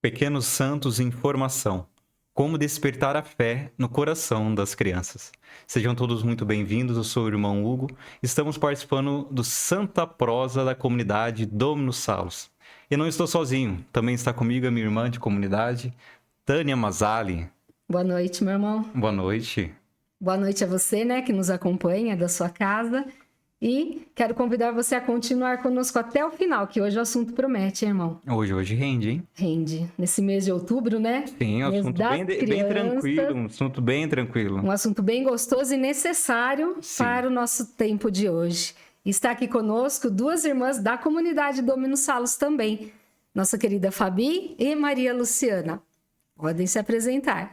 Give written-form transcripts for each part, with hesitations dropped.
Pequenos Santos em Formação. Como despertar a fé no coração das crianças. Sejam todos muito bem-vindos, eu sou o irmão Hugo. Estamos participando do Santa Prosa da comunidade Dominus Salus. E não estou sozinho, também está comigo a minha irmã de comunidade, Tânia Mazali. Boa noite, meu irmão. Boa noite. Boa noite a você, né, que nos acompanha da sua casa. E quero convidar você a continuar conosco até o final, que hoje o assunto promete, hein, irmão. Hoje rende, hein? Rende. Nesse mês de outubro, né? Sim, um mês assunto das bem tranquilo, crianças. um assunto bem tranquilo. Um assunto bem gostoso e necessário Sim. para o nosso tempo de hoje. Está aqui conosco duas irmãs da comunidade Dominus Salus também. Nossa querida Fabi e Maria Luciana. Podem se apresentar.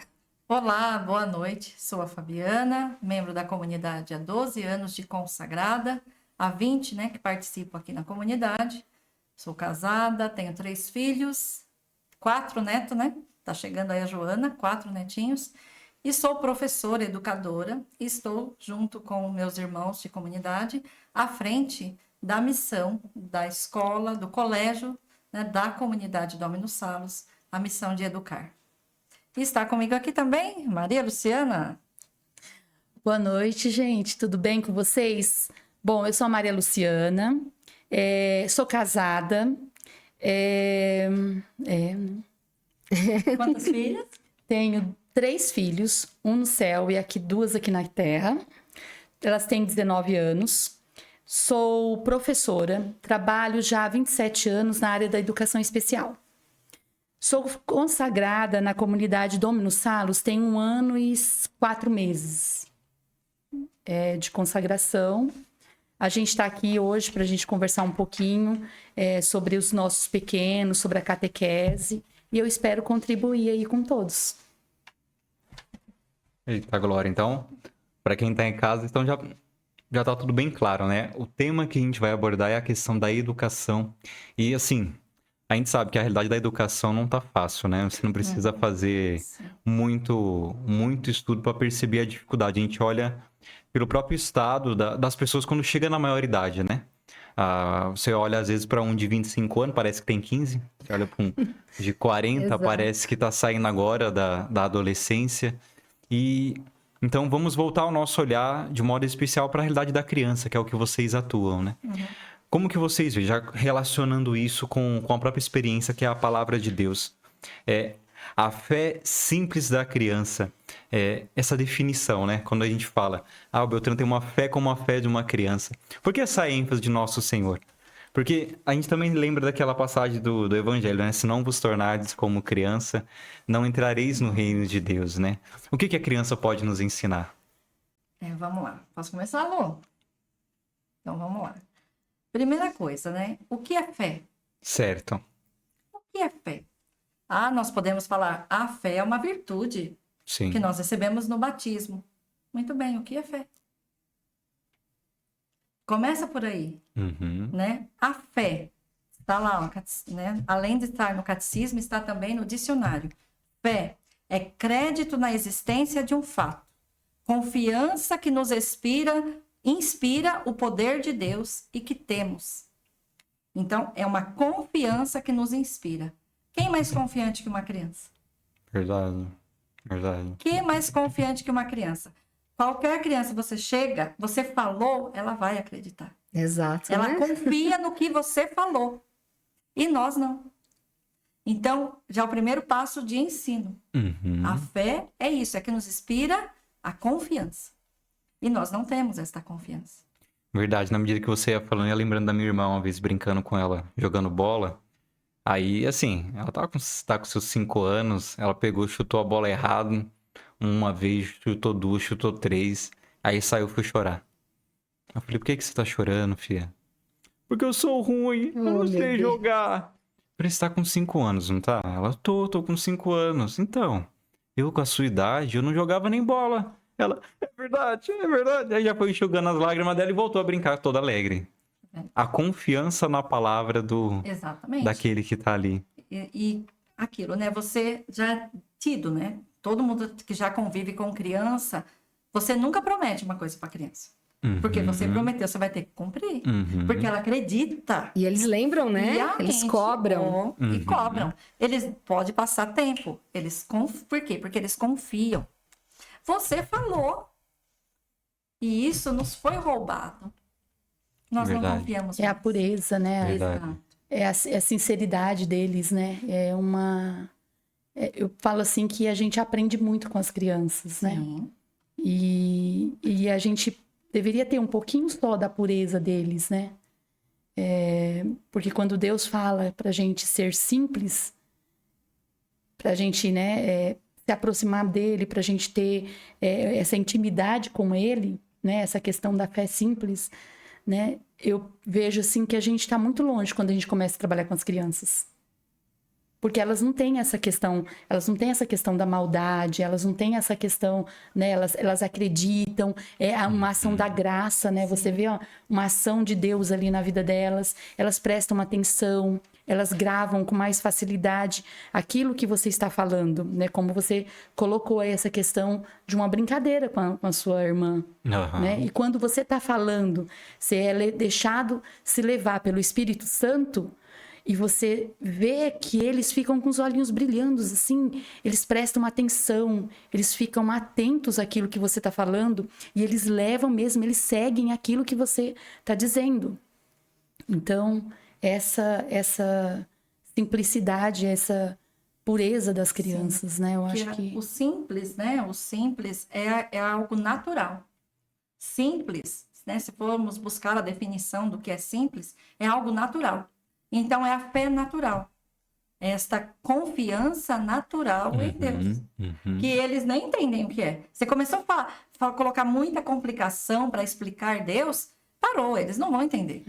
Olá, boa noite. Sou a Fabiana, membro da comunidade há 12 anos de consagrada, há 20, né, que participo aqui na comunidade. Sou casada, tenho 3 filhos, 4 netos, né? Tá chegando aí a Joana, 4 netinhos. E sou professora, educadora, e estou junto com meus irmãos de comunidade à frente da missão da escola, do colégio, né, da comunidade Dominus Salus, a missão de educar. E está comigo aqui também, Maria Luciana. Boa noite, gente. Tudo bem com vocês? Bom, eu sou a Maria Luciana, sou casada. Quantas filhas? Tenho 3 filhos, um no céu e aqui 2 aqui na terra. Elas têm 19 anos. Sou professora, trabalho já há 27 anos na área da educação especial. Sou consagrada na comunidade Dominus Salus tem 1 ano e 4 meses de consagração. A gente está aqui hoje para a gente conversar um pouquinho sobre os nossos pequenos, sobre a catequese, e eu espero contribuir aí com todos. Eita, Glória. Então, para quem está em casa, então já tá tudo bem claro, né? O tema que a gente vai abordar é a questão da educação. E assim, a gente sabe que a realidade da educação não tá fácil, né? Você não precisa fazer muito estudo para perceber a dificuldade. A gente olha pelo próprio estado das pessoas quando chega na maioridade, né? Você olha às vezes para um de 25 anos, parece que tem 15. Você olha para um de 40, Exato. parece que tá saindo agora da adolescência. E então vamos voltar o nosso olhar de modo especial para a realidade da criança, que é o que vocês atuam, né? Como que vocês veem, já relacionando isso com a própria experiência que é a palavra de Deus? A fé simples da criança, essa definição, né? Quando a gente fala, o Beltrano tem uma fé como a fé de uma criança. Por que essa ênfase de nosso Senhor? Porque a gente também lembra daquela passagem do Evangelho, né? Se não vos tornardes como criança, não entrareis no reino de Deus, né? O que a criança pode nos ensinar? Vamos lá. Posso começar, Lu? Então, vamos lá. Primeira coisa, né? O que é fé? Certo. O que é fé? Nós podemos falar, a fé é uma virtude Sim. que nós recebemos no batismo. Muito bem, o que é fé? Começa por aí, né? A fé está lá, né? Além de estar no catecismo, está também no dicionário. Fé é crédito na existência de um fato, confiança que nos inspira o poder de Deus e que temos. Então, é uma confiança que nos inspira. Quem é mais confiante que uma criança? Verdade. Quem é mais confiante que uma criança? Qualquer criança, você chega, você falou, ela vai acreditar. Exato. Ela né? confia no que você falou. E nós não. Então, já é o primeiro passo de ensino. A fé é isso, é que nos inspira a confiança. E nós não temos esta confiança. Verdade, na medida que você ia falando, eu ia lembrando da minha irmã uma vez brincando com ela, jogando bola. Aí, assim, ela tá com seus 5 anos, ela pegou, chutou a bola errado, uma vez, chutou 2, chutou 3, aí saiu e foi chorar. Eu falei, por que você tá chorando, filha? Porque eu sou ruim, eu não sei jogar. Falei, você tá com 5 anos, não tá? Ela, tô com 5 anos. Então, eu com a sua idade, eu não jogava nem bola. Ela, é verdade. Aí já foi enxugando as lágrimas dela e voltou a brincar toda alegre. A confiança na palavra Exatamente. daquele que tá ali. E aquilo, né? Você já tido, né? Todo mundo que já convive com criança, você nunca promete uma coisa para criança. Porque você prometeu, você vai ter que cumprir. Porque ela acredita. E eles lembram, né? E a Eles mente, cobram. E cobram. Eles podem passar tempo. Por quê? Porque eles confiam. Você falou. E isso nos foi roubado. Nós não Verdade. confiamos É a mais. pureza, né? Verdade. Exato. É a sinceridade deles, né? Eu falo assim que a gente aprende muito com as crianças, né? Sim. E a gente deveria ter um pouquinho só da pureza deles, né? Porque quando Deus fala pra gente ser simples, pra gente, né, se aproximar dele, pra gente ter essa intimidade com ele, né? Essa questão da fé simples, né? Eu vejo assim que a gente está muito longe quando a gente começa a trabalhar com as crianças. Porque elas não têm essa questão da maldade, elas não têm essa questão, né? Elas acreditam, é uma ação da graça, né? Você vê uma ação de Deus ali na vida delas, elas prestam atenção, elas gravam com mais facilidade aquilo que você está falando, né? Como você colocou aí essa questão de uma brincadeira com a sua irmã, né? E quando você está falando, você é deixado se levar pelo Espírito Santo, e você vê que eles ficam com os olhinhos brilhando, assim, eles prestam atenção, eles ficam atentos àquilo que você está falando, e eles levam mesmo, eles seguem aquilo que você está dizendo. Então, essa simplicidade, essa pureza das crianças, né? Eu acho que... O simples, né? O simples é algo natural. Simples, né? Se formos buscar a definição do que é simples, é algo natural. Então, é a fé natural. Esta confiança natural em Deus. Que eles nem entendem o que é. Você começou a colocar muita complicação para explicar Deus, parou, eles não vão entender.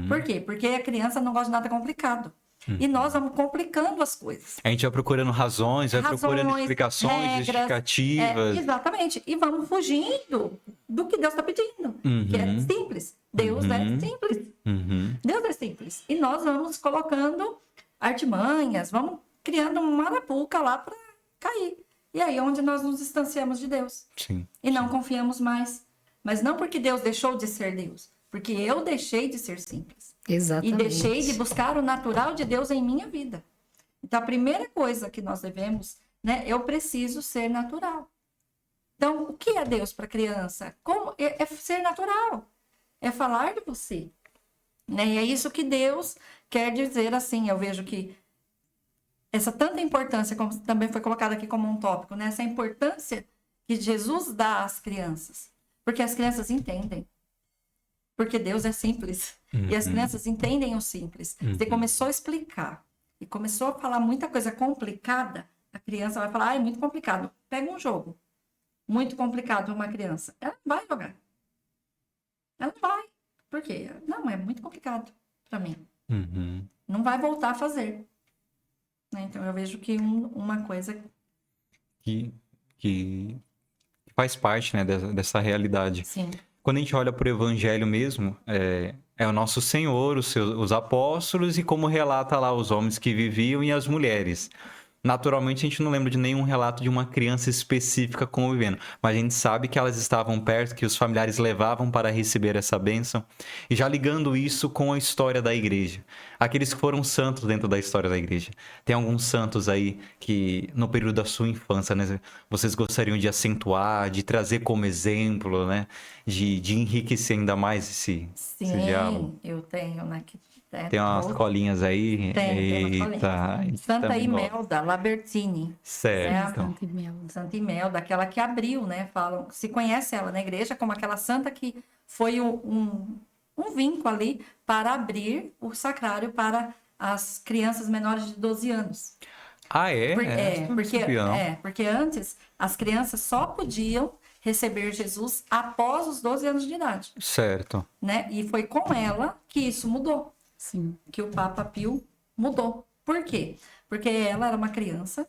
Por quê? Porque a criança não gosta de nada complicado. E nós vamos complicando as coisas. A gente vai procurando razões, vai procurando explicações, regras, justificativas. Exatamente. E vamos fugindo do que Deus está pedindo. Que é simples. Deus é simples. Deus é simples. E nós vamos colocando artimanhas, vamos criando uma arapuca lá para cair. E aí é onde nós nos distanciamos de Deus. Sim. E não confiamos mais. Mas não porque Deus deixou de ser Deus. Porque eu deixei de ser simples. Exatamente. E deixei de buscar o natural de Deus em minha vida. Então, a primeira coisa que nós devemos, né? Eu preciso ser natural. Então, o que é Deus para a criança? É ser natural. É falar de você. Né? E é isso que Deus quer dizer assim. Eu vejo que essa tanta importância, como também foi colocado aqui como um tópico, né? Essa importância que Jesus dá às crianças. Porque as crianças entendem. Porque Deus é simples. E as crianças entendem o simples. Você começou a explicar e começou a falar muita coisa complicada, a criança vai falar, é muito complicado. Pega um jogo muito complicado para uma criança. Ela não vai jogar. Ela não vai. Por quê? Não, é muito complicado para mim. Não vai voltar a fazer. Né? Então, eu vejo que uma coisa... Que faz parte, né, dessa realidade. Sim. Quando a gente olha para o Evangelho mesmo, é o nosso Senhor, os apóstolos e como relata lá os homens que viviam e as mulheres. Naturalmente, a gente não lembra de nenhum relato de uma criança específica convivendo, mas a gente sabe que elas estavam perto, que os familiares levavam para receber essa bênção. E já ligando isso com a história da igreja. Aqueles que foram santos dentro da história da igreja. Tem alguns santos aí que, no período da sua infância, né, vocês gostariam de acentuar, de trazer como exemplo, né, de enriquecer ainda mais esse diálogo? Sim, eu tenho, né? Tem umas colinhas aí. Tem umas Eita, colinhas. Santa Imelda Labertini. Certo. Santa Imelda. Santa Imelda, aquela que abriu, né? Falam, se conhece ela na igreja como aquela santa que foi um vínculo ali para abrir o sacrário para as crianças menores de 12 anos. Ah, é? Porque antes as crianças só podiam receber Jesus após os 12 anos de idade. Certo. Né? E foi com ela que isso mudou. Sim. Que o Papa Pio mudou. Por quê? Porque ela era uma criança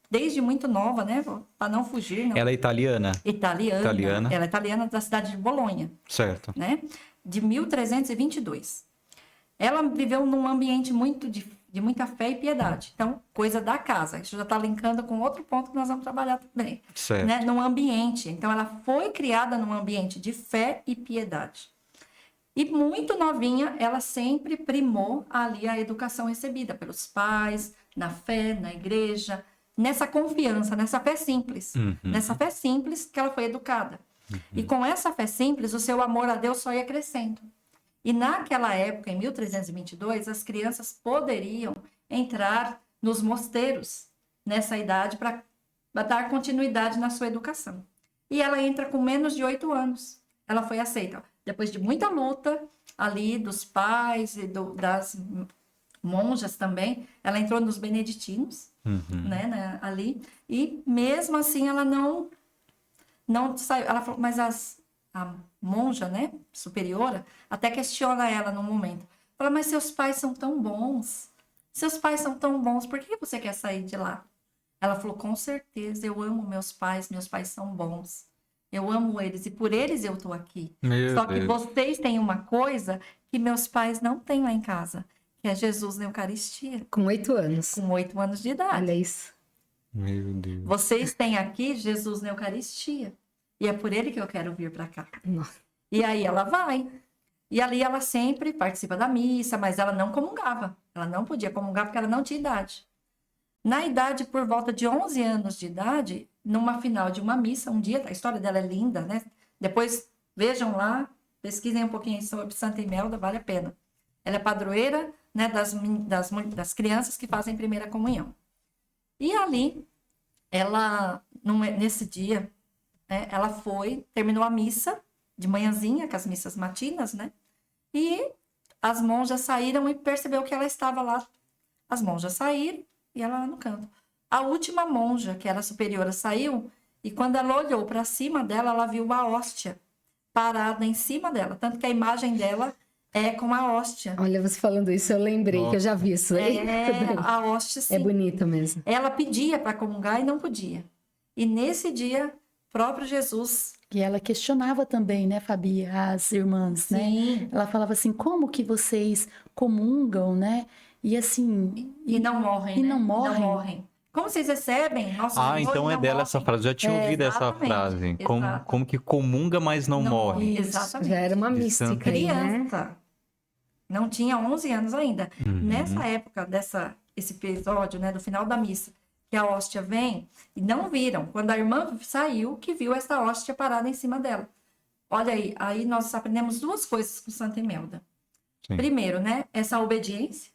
desde muito nova, né? Para não fugir. Não. Ela é italiana? Italiana. Ela é italiana da cidade de Bolonha. Certo. Né? De 1322. Ela viveu num ambiente muito de muita fé e piedade. Então, coisa da casa. Isso já está linkando com outro ponto que nós vamos trabalhar também. Certo. Né? Num ambiente. Então, ela foi criada num ambiente de fé e piedade. E muito novinha, ela sempre primou ali a educação recebida pelos pais, na fé, na igreja, nessa confiança, nessa fé simples. Nessa fé simples que ela foi educada. E com essa fé simples, o seu amor a Deus só ia crescendo. E naquela época, em 1322, as crianças poderiam entrar nos mosteiros nessa idade para dar continuidade na sua educação. E ela entra com menos de 8 anos. Ela foi aceita. Depois de muita luta ali dos pais e das monjas também, ela entrou nos beneditinos, né, ali. E mesmo assim ela não saiu. Ela falou, mas a monja, né, superiora, até questiona ela num momento. Fala, mas seus pais são tão bons. Seus pais são tão bons, por que você quer sair de lá? Ela falou, com certeza, eu amo meus pais são bons. Eu amo eles e por eles eu tô aqui. Só que vocês têm uma coisa que meus pais não têm lá em casa, que é Jesus na Eucaristia. Com 8 anos. Com 8 anos de idade. Olha isso. Meu Deus. Vocês têm aqui Jesus na Eucaristia. E é por ele que eu quero vir para cá. Nossa. E aí ela vai. E ali ela sempre participa da missa, mas ela não comungava. Ela não podia comungar porque ela não tinha idade. Na idade, por volta de 11 anos de idade, numa final de uma missa, um dia, a história dela é linda, né? Depois vejam lá, pesquisem um pouquinho sobre Santa Imelda, vale a pena. Ela é padroeira, né, das crianças que fazem primeira comunhão. E ali, ela, nesse dia, né, ela terminou a missa de manhãzinha, com as missas matinas, né? E as monjas saíram e percebeu que ela estava lá. As monjas saíram e ela lá no canto. A última monja, que era superiora, saiu e quando ela olhou para cima dela, ela viu uma hóstia parada em cima dela. Tanto que a imagem dela é com a hóstia. Olha, você falando isso, eu lembrei que eu já vi isso aí. A hóstia, sim. É bonito mesmo. Ela pedia para comungar e não podia. E nesse dia, próprio Jesus... E ela questionava também, né, Fabi, as irmãs, né? Sim. Ela falava assim, como que vocês comungam, né? E assim... E não morrem, e né? não morrem. Não morrem. Como vocês recebem? Nossa, Então é dela essa frase. Eu já tinha ouvido essa exatamente, frase. exato. Como que comunga, mas não morre. Exatamente. Já era uma De mística aí, né? Criança. Não tinha 11 anos ainda. Nessa época, esse episódio, né, do final da missa, que a hóstia vem, e não viram. Quando a irmã saiu, que viu essa hóstia parada em cima dela. Olha aí nós aprendemos duas coisas com Santa Imelda. Sim. Primeiro, né, essa obediência.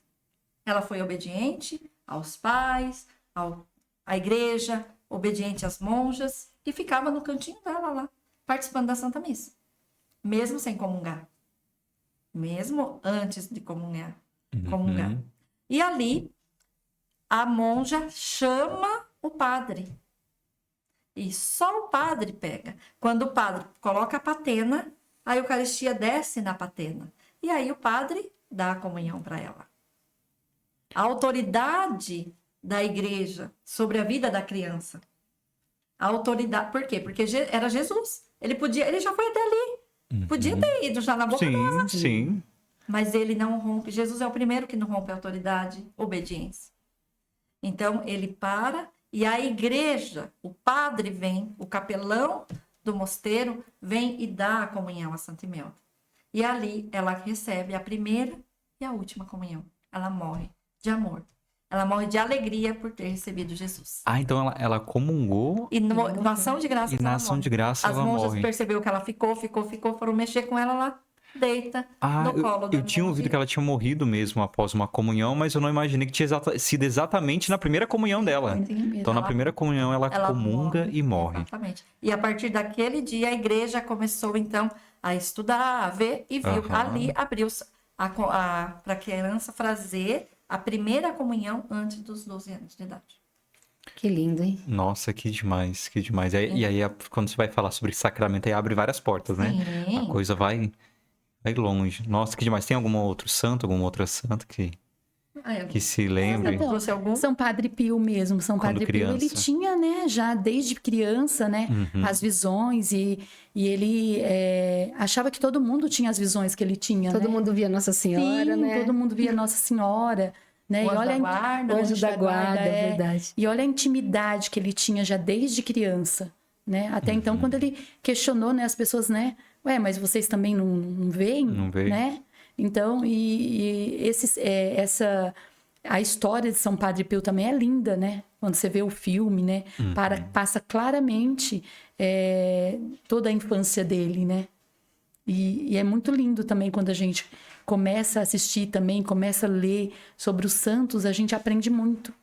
Ela foi obediente aos pais, à igreja, obediente às monjas, e ficava no cantinho dela lá, participando da Santa Missa. Mesmo sem comungar. Mesmo antes de comungar. E ali, a monja chama o padre. E só o padre pega. Quando o padre coloca a patena, a Eucaristia desce na patena. E aí o padre dá a comunhão para ela. A autoridade da igreja sobre a vida da criança. A autoridade... Por quê? Porque era Jesus. Ele já foi até ali. Podia ter ido já na boca dela. Sim. Mas ele não rompe. Jesus é o primeiro que não rompe a autoridade, obediência. Então, ele para e a igreja, o padre vem, o capelão do mosteiro vem e dá a comunhão a Santa Imelda. E ali ela recebe a primeira e a última comunhão. Ela morre de amor. Ela morre de alegria por ter recebido Jesus. Então ela comungou E na ação de graça e na ação de graça As ela monjas morre. percebeu que ela ficou, foram mexer com ela lá, deita no colo da eu tinha ouvido que ela tinha morrido mesmo após uma comunhão, mas eu não imaginei que tinha sido exatamente na primeira comunhão dela. Então na primeira comunhão ela comunga e morre. Exatamente. E a partir daquele dia a igreja começou então a estudar, a ver e viu ali abriu para a criança fazer a primeira comunhão antes dos 12 anos de idade. Que lindo, hein? Nossa, que demais, que demais. E aí, quando você vai falar sobre sacramento, aí abre várias portas, né? Sim. A coisa vai longe. Nossa, que demais. Tem algum outro santo, alguma outra santa que se lembre? Você trouxe algum? São Padre Pio mesmo. São Quando Padre Pio, ele criança. tinha, né, já desde criança, né, as visões e ele achava que todo mundo tinha as visões que ele tinha, Todo né? mundo via Nossa Senhora, Sim, né? todo mundo via Nossa Senhora, né? O E anjo olha da guarda. O anjo da guarda, é verdade. E olha a intimidade que ele tinha já desde criança, né? Até então, quando ele questionou, né, as pessoas, né? Ué, mas vocês também não veem? Não veem. Né? Então, a história de São Padre Pio também é linda, né? Quando você vê o filme, né? Passa claramente toda a infância dele, né? E é muito lindo também quando a gente começa a assistir também, começa a ler sobre os santos, a gente aprende muito.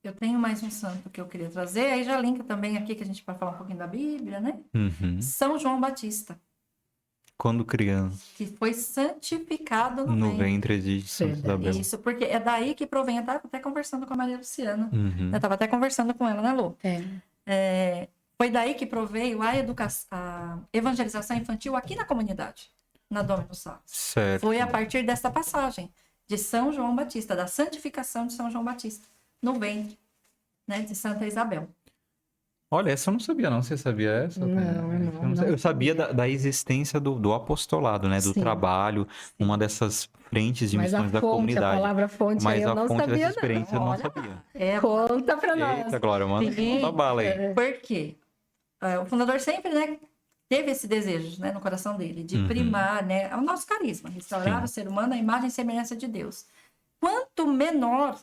Eu tenho mais um santo que eu queria trazer, aí já linka também aqui que a gente vai falar um pouquinho da Bíblia, né? São João Batista, Quando criança, que foi santificado no no ventre. ventre de Santa Isabel. Isso, porque é daí que provém. Eu estava até conversando com a Maria Luciana. Uhum. Eu estava até conversando com ela, né, Lu? É. Foi daí que proveio a evangelização infantil aqui na comunidade, na Dominus Salus. Certo. Foi a partir dessa passagem de São João Batista, da santificação de São João Batista, no ventre, né, de Santa Isabel. Olha, essa eu não sabia, não. Você sabia essa? Não. Eu sabia da existência do apostolado, né? Do Sim. trabalho, uma dessas frentes de Mas a missões da fonte, a comunidade. palavra fonte, Mas aí eu a não fonte sabia, dessa não. experiência eu não Olha, sabia. Conta pra nós. Eita, Glória, manda Sim. uma bala aí. Por quê? O fundador sempre, né, teve esse desejo, né, no coração dele, de primar, né, o nosso carisma, restaurar Sim. o ser humano à imagem e semelhança de Deus. Quanto menor,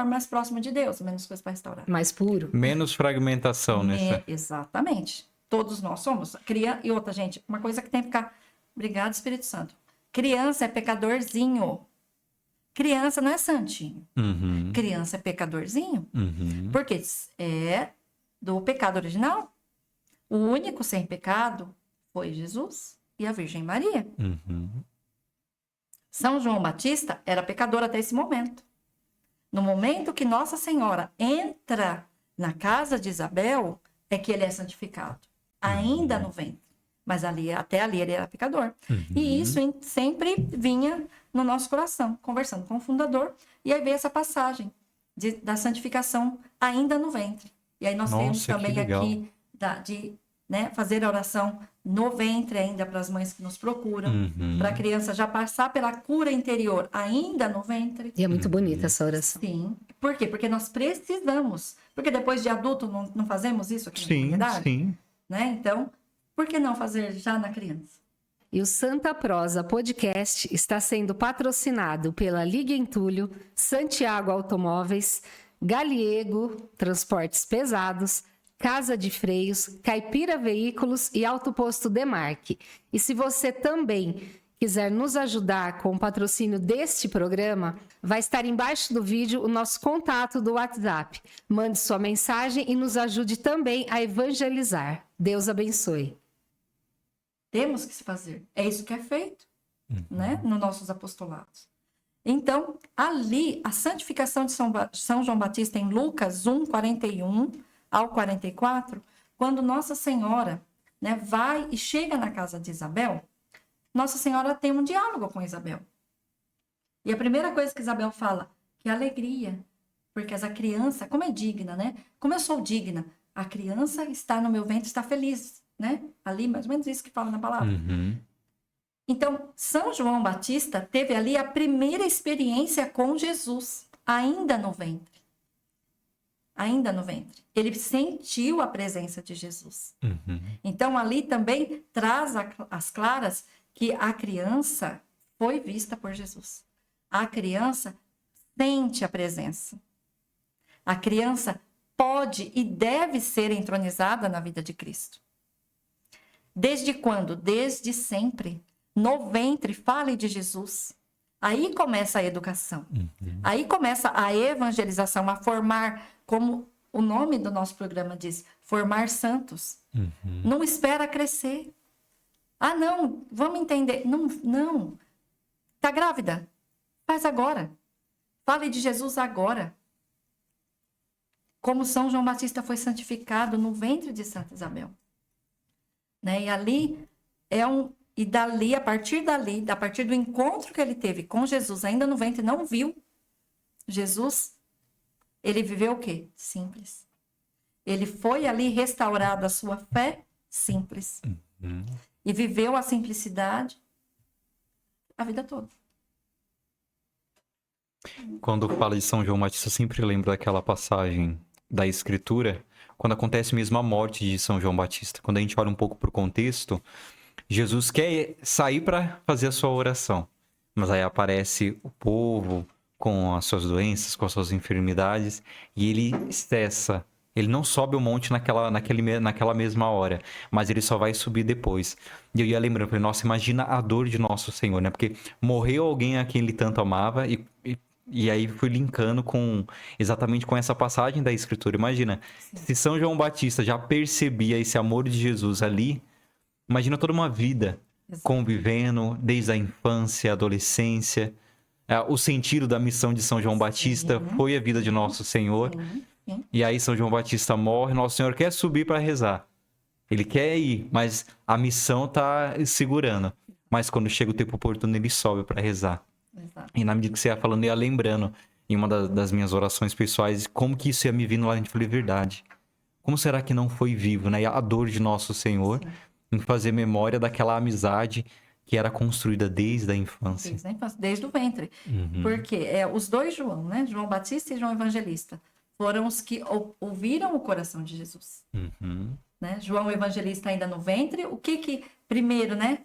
mais próximo de Deus, menos coisa para restaurar. Mais puro. Menos fragmentação nessa. Exatamente. Todos nós somos. E outra, gente, uma coisa que tem que ficar... Obrigado, Espírito Santo. Criança é pecadorzinho. Criança não é santinho. Uhum. Criança é pecadorzinho. Uhum. Porque é do pecado original. O único sem pecado foi Jesus e a Virgem Maria. Uhum. São João Batista era pecador até esse momento. No momento que Nossa Senhora entra na casa de Isabel, é que ele é santificado. Ainda no ventre. Mas até ali ele era pecador. E isso sempre vinha no nosso coração, conversando com o fundador. E aí veio essa passagem da santificação ainda no ventre. E aí nós temos Nossa, também que legal. aqui de fazer a oração no ventre ainda para as mães que nos procuram. Para a criança já passar pela cura interior ainda no ventre. E é muito bonita essa oração. Sim. Por quê? Porque nós precisamos. Porque depois de adulto não fazemos isso aqui na Sim, comunidade? sim. Né? Então, por que não fazer já na criança? E o Santa Prosa Podcast está sendo patrocinado pela Liga Entulho, Santiago Automóveis, Galiego Transportes Pesados, Casa de Freios, Caipira Veículos e Autoposto Demarque. E se você também quiser nos ajudar com o patrocínio deste programa, vai estar embaixo do vídeo o nosso contato do WhatsApp. Mande sua mensagem e nos ajude também a evangelizar. Deus abençoe. Temos que se fazer. É isso que é feito, né? Nos nossos apostolados. Então, ali, a santificação de São João Batista em Lucas 1, 41 ao 44, quando Nossa Senhora, né, vai e chega na casa de Isabel, Nossa Senhora tem um diálogo com Isabel. E a primeira coisa que Isabel fala, que é alegria, porque essa criança, como é digna, né? Como eu sou digna, a criança está no meu ventre, está feliz, né? Ali, mais ou menos isso que fala na palavra. Então, São João Batista teve ali a primeira experiência com Jesus, ainda no ventre. Ainda no ventre. Ele sentiu a presença de Jesus. Então, ali também traz as claras que a criança foi vista por Jesus. A criança sente a presença. A criança pode e deve ser entronizada na vida de Cristo. Desde quando? Desde sempre. No ventre, fale de Jesus. Aí começa a educação. Aí começa a evangelização, a formar, como o nome do nosso programa diz, formar santos. Não espera crescer. Ah, não, vamos entender. Não. Tá grávida? Faz agora. Fale de Jesus agora. Como São João Batista foi santificado no ventre de Santa Isabel. Né? E ali e dali, a partir do encontro que ele teve com Jesus, ainda no ventre, não viu Jesus, ele viveu o quê? Simples. Ele foi ali restaurado a sua fé simples. E viveu a simplicidade a vida toda. Quando fala de São João Batista, eu sempre lembro daquela passagem da Escritura, quando acontece mesmo a morte de São João Batista. Quando a gente olha um pouco para o contexto, Jesus quer sair para fazer a sua oração, mas aí aparece o povo com as suas doenças, com as suas enfermidades, e ele cessa. Ele não sobe o monte naquela mesma hora, mas ele só vai subir depois. E eu ia lembrando, falei, nossa, imagina a dor de nosso Senhor, né? Porque morreu alguém a quem ele tanto amava e aí fui linkando exatamente com essa passagem da Escritura. Imagina, se São João Batista já percebia esse amor de Jesus ali, imagina toda uma vida convivendo desde a infância, adolescência. O sentido da missão de São João Batista foi a vida de nosso Senhor. E aí São João Batista morre, nosso Senhor quer subir para rezar. Ele quer ir, mas a missão tá segurando. Mas quando chega o tempo oportuno, ele sobe para rezar. Exato. E na medida que você ia falando, eu ia lembrando, em uma das minhas orações pessoais, como que isso ia me vindo lá, a gente falou, verdade. Como será que não foi vivo, né? E a dor de nosso Senhor em fazer memória daquela amizade que era construída desde a infância. Desde o ventre. Porque os dois João, né? João Batista e João Evangelista, foram os que ouviram o coração de Jesus. Né? João Evangelista ainda no ventre, o que primeiro, né?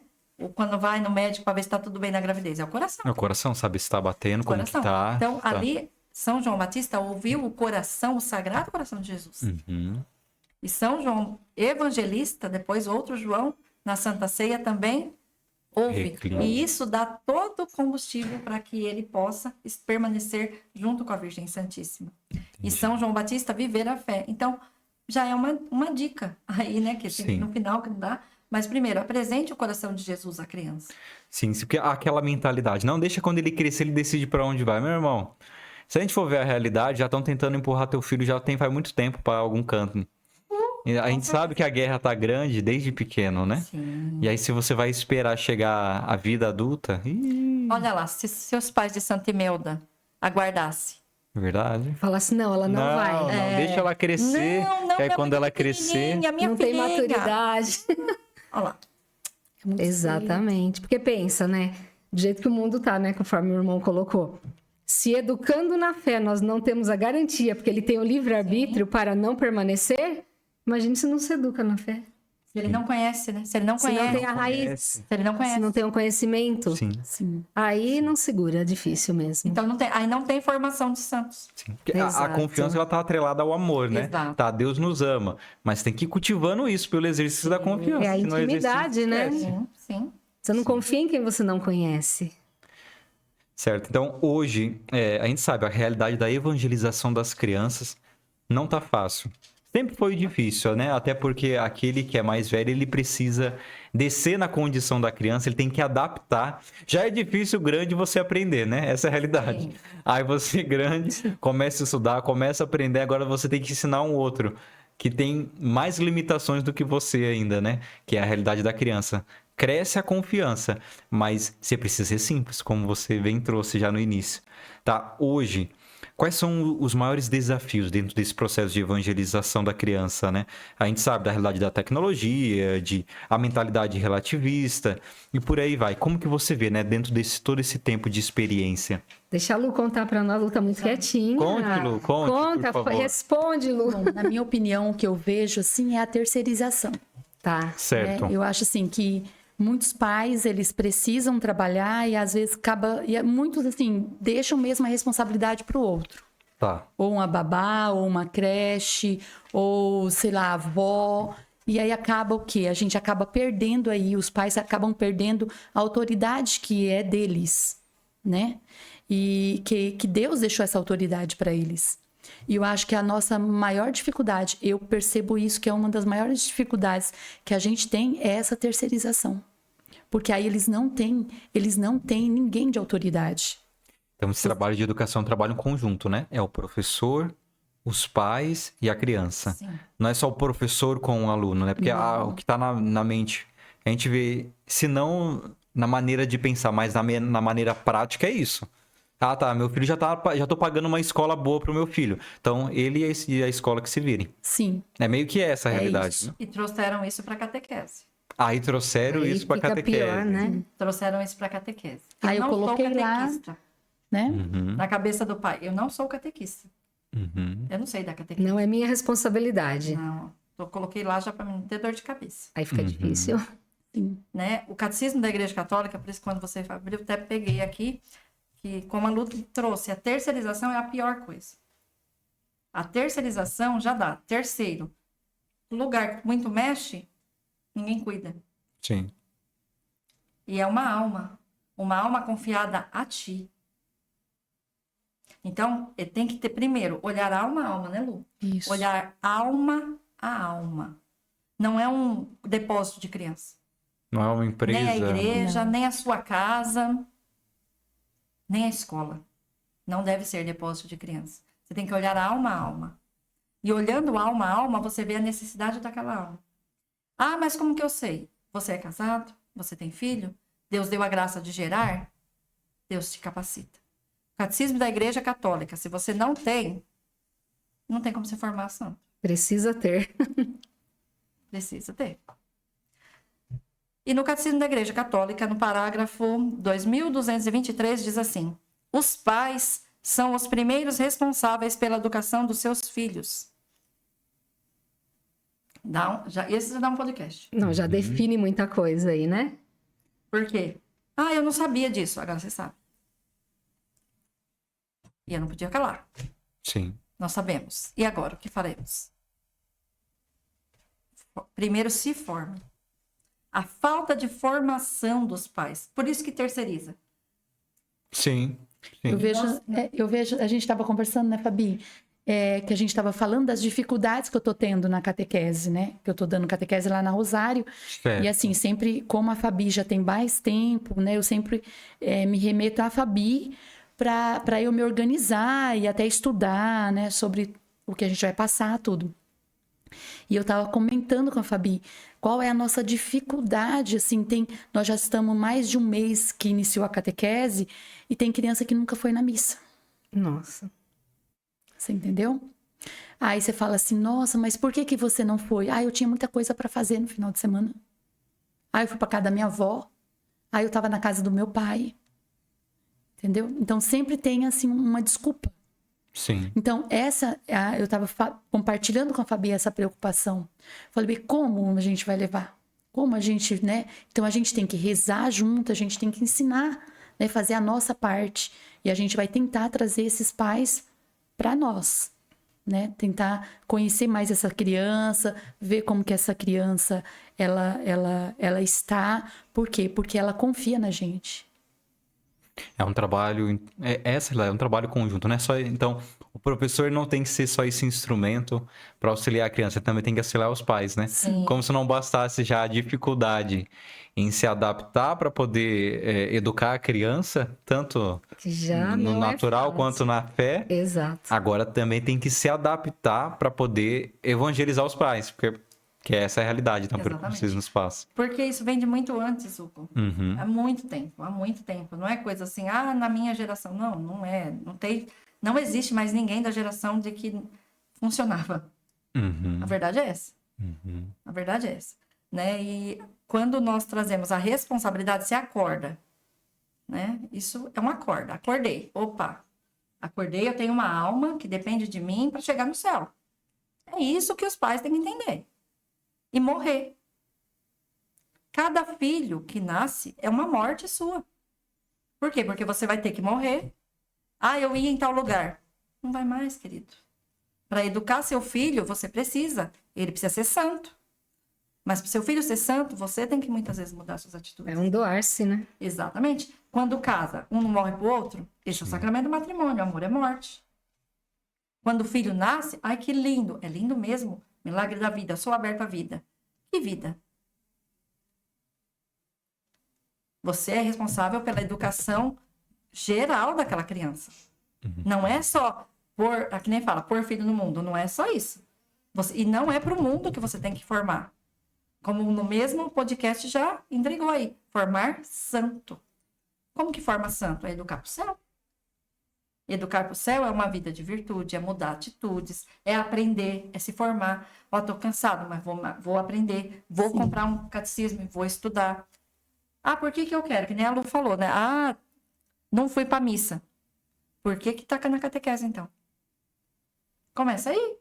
Quando vai no médico para ver se está tudo bem na gravidez, é o coração. É o coração, sabe se está batendo, como que tá. Então, ali, São João Batista ouviu o coração, o sagrado coração de Jesus. E São João Evangelista, depois outro João, na Santa Ceia também ouve. Reclina. E isso dá todo o combustível para que ele possa permanecer junto com a Virgem Santíssima. E São João Batista viver a fé. Então, já é uma dica aí, né? Que Sim. no final que não dá. Mas primeiro, apresente o coração de Jesus à criança. Sim, porque aquela mentalidade. Não deixa quando ele crescer, ele decide para onde vai. Meu irmão, se a gente for ver a realidade, já estão tentando empurrar teu filho faz muito tempo para algum canto. E a gente sabe que a guerra tá grande desde pequeno, né? Sim. E aí, se você vai esperar chegar à vida adulta... Olha lá, se seus pais de Santa Imelda aguardassem. Verdade. Fala assim, não, ela não vai. Não, deixa ela crescer. Não, que aí minha quando mãe ela é crescer... pequenininha, minha Não tem filhinha. maturidade. Olha lá. Exatamente. Porque pensa, né? Do jeito que o mundo tá, né? Conforme o irmão colocou. Se educando na fé nós não temos a garantia, porque ele tem o livre-arbítrio para não permanecer, imagine se não se educa na fé. Se ele não conhece, né? Se ele não Se não conhece. tem a raiz, Se ele não conhece. se não tem um conhecimento, Sim. aí não segura, é difícil mesmo. Então aí não tem formação de santos. Porque a Exato. confiança, ela tá atrelada ao amor, né? Exato. Tá, Deus nos ama. Mas tem que ir cultivando isso pelo exercício da confiança. É a senão o intimidade, exercício né? esquece. Sim. Você não confia em quem você não conhece. Certo. Então, hoje, a gente sabe, a realidade da evangelização das crianças não tá fácil. Sempre foi difícil, né? Até porque aquele que é mais velho, ele precisa descer na condição da criança, ele tem que adaptar. Já é difícil grande você aprender, né? Essa é a realidade. Sim. Aí você grande, começa a estudar, começa a aprender, agora você tem que ensinar um outro que tem mais limitações do que você ainda, né? Que é a realidade da criança. Cresce a confiança, mas você precisa ser simples, como você bem trouxe já no início. Tá? Hoje, quais são os maiores desafios dentro desse processo de evangelização da criança, né? A gente sabe da realidade da tecnologia, a mentalidade relativista e por aí vai. Como que você vê, né, dentro desse todo esse tempo de experiência? Deixa a Lu contar pra nós, Lu tá muito quietinha. Conte, Lu, conte, Conta, por favor. responde, Lu. Bom, na minha opinião, o que eu vejo, assim, é a terceirização. Tá. Certo. Eu acho, assim, que muitos pais, eles precisam trabalhar e, às vezes, muitos, assim, deixam mesmo a responsabilidade para o outro. Tá. Ou uma babá, ou uma creche, ou, sei lá, a avó. E aí acaba o quê? A gente acaba perdendo aí, os pais acabam perdendo a autoridade que é deles, né? E que Deus deixou essa autoridade para eles. E eu acho que a nossa maior dificuldade, eu percebo isso, que é uma das maiores dificuldades que a gente tem, é essa terceirização. Porque aí eles não têm ninguém de autoridade. Então, esse trabalho de educação é um trabalho em conjunto, né? É o professor, os pais e a criança. Sim. Não é só o professor com o aluno, né? Porque o que está na mente, a gente vê, se não na maneira de pensar, mas na maneira prática, é isso. Ah, tá, meu filho já tô pagando uma escola boa pro meu filho. Então, ele e a escola que se virem. Sim. É meio que essa a realidade. isso. Né? E trouxeram isso para catequese. Aí trouxeram Aí isso pra fica catequese. pior, né? Trouxeram isso para catequese. Aí eu não coloquei sou lá. catequista, né? Na cabeça do pai. Eu não sou catequista. Uhum. Eu não sei da catequista. Não é minha responsabilidade. Não. Eu coloquei lá já para não ter dor de cabeça. Aí fica difícil. Sim. Né? O Catecismo da Igreja Católica, por isso quando você abriu, até peguei aqui, que como a Lu trouxe, a terceirização é a pior coisa. A terceirização já dá. Terceiro, lugar que muito mexe, ninguém cuida. Sim. E é uma alma confiada a ti. Então, tem que ter, primeiro, olhar alma a alma, né, Lu? Isso. Olhar alma a alma. Não é um depósito de criança. Não é uma empresa. Nem a igreja, Não. nem a sua casa, nem a escola. Não deve ser depósito de criança. Você tem que olhar alma a alma. E olhando alma a alma, você vê a necessidade daquela alma. Ah, mas como que eu sei? Você é casado? Você tem filho? Deus deu a graça de gerar? Deus te capacita. Catecismo da Igreja Católica, se você não tem como se formar santo. Precisa ter. Precisa ter. E no Catecismo da Igreja Católica, no parágrafo 2223, diz assim: os pais são os primeiros responsáveis pela educação dos seus filhos. Esse já dá um podcast. Não, já define muita coisa aí, né? Por quê? Ah, eu não sabia disso. Agora você sabe. E eu não podia calar. Sim. Nós sabemos. E agora, o que faremos? Primeiro, se forme. A falta de formação dos pais. Por isso que terceiriza. Sim. Eu vejo, a gente estava conversando, né, Fabi? Que a gente estava falando das dificuldades que eu tô tendo na catequese, né? Que eu tô dando catequese lá na Rosário. Certo. E assim, sempre, como a Fabi já tem mais tempo, né? Eu sempre me remeto à Fabi para eu me organizar e até estudar, né? Sobre o que a gente vai passar, tudo. E eu estava comentando com a Fabi qual é a nossa dificuldade, assim, nós já estamos mais de um mês que iniciou a catequese e tem criança que nunca foi na missa. Nossa. Você entendeu? Aí você fala assim, nossa, mas por que você não foi? Ah, eu tinha muita coisa para fazer no final de semana. Aí eu fui para casa da minha avó. Aí eu estava na casa do meu pai. Entendeu? Então sempre tem, assim, uma desculpa. Sim. Então, eu estava compartilhando com a Fabi essa preocupação. Falei, como a gente vai levar? Como a gente, né? Então, a gente tem que rezar junto, a gente tem que ensinar, né? Fazer a nossa parte. E a gente vai tentar trazer esses pais para nós, né? Tentar conhecer mais essa criança, ver como que essa criança, ela está. Por quê? Porque ela confia na gente. É um trabalho, é um trabalho conjunto, não é só, então, o professor não tem que ser só esse instrumento para auxiliar a criança, ele também tem que auxiliar os pais, né? Sim. Como se não bastasse já a dificuldade em se adaptar para poder educar a criança, tanto Que já no não natural é fácil. quanto na fé, Exato. agora também tem que se adaptar para poder evangelizar os pais, porque que essa é a realidade, então, pelo que Exatamente. vocês nos passam. Porque isso vem de muito antes, Hugo. Uhum. Há muito tempo. Não é coisa assim, na minha geração. Não, não é. Não existe mais ninguém da geração de que funcionava. Uhum. A verdade é essa. Uhum. A verdade é essa. Né? E quando nós trazemos a responsabilidade, se acorda. Né? Isso é um acorda. Acordei. Opa. Acordei, eu tenho uma alma que depende de mim para chegar no céu. É isso que os pais têm que entender. E morrer. Cada filho que nasce é uma morte sua. Por quê? Porque você vai ter que morrer. Ah, eu ia em tal lugar. Não vai mais, querido. Para educar seu filho, você precisa. Ele precisa ser santo. Mas para seu filho ser santo, você tem que muitas vezes mudar suas atitudes. É um doar-se, né? Exatamente. Quando casa, um não morre pro outro, esse é o sacramento do matrimônio. O amor é morte. Quando o filho nasce, ai que lindo. É lindo mesmo. Milagre da vida. Sou aberta à vida. Que vida? Você é responsável pela educação geral daquela criança. Uhum. Não é só que nem fala, pôr filho no mundo. Não é só isso. E não é para o mundo que você tem que formar. Como no mesmo podcast já entregou aí. Formar santo. Como que forma santo? É educar para o céu. Educar para o céu é uma vida de virtude, é mudar atitudes, é aprender, é se formar. Ó, tô cansado, mas vou aprender, vou Sim. comprar um catecismo e vou estudar. Ah, por que eu quero? Que nem a Lu falou, né? Ah, não fui para missa. Por que que taca na catequese, então? Começa aí.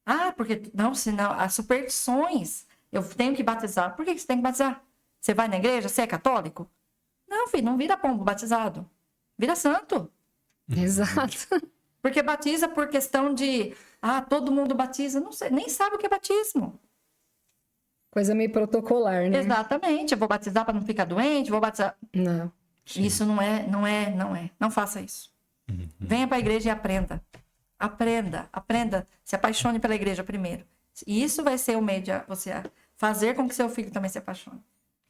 Ah, porque... Não, senão... As superstições. Eu tenho que batizar. Por que que você tem que batizar? Você vai na igreja? Você é católico? Não, filho, não vira pombo batizado. Vira santo. Exato. Porque batiza por questão de... Ah, todo mundo batiza. Não sei, nem sabe o que é batismo. Coisa meio protocolar, né? Exatamente. Eu vou batizar para não ficar doente, vou batizar... Não. Isso não é. Não faça isso. Venha para a igreja e aprenda. Aprenda. Se apaixone pela igreja primeiro. E isso vai ser o meio de você fazer com que seu filho também se apaixone.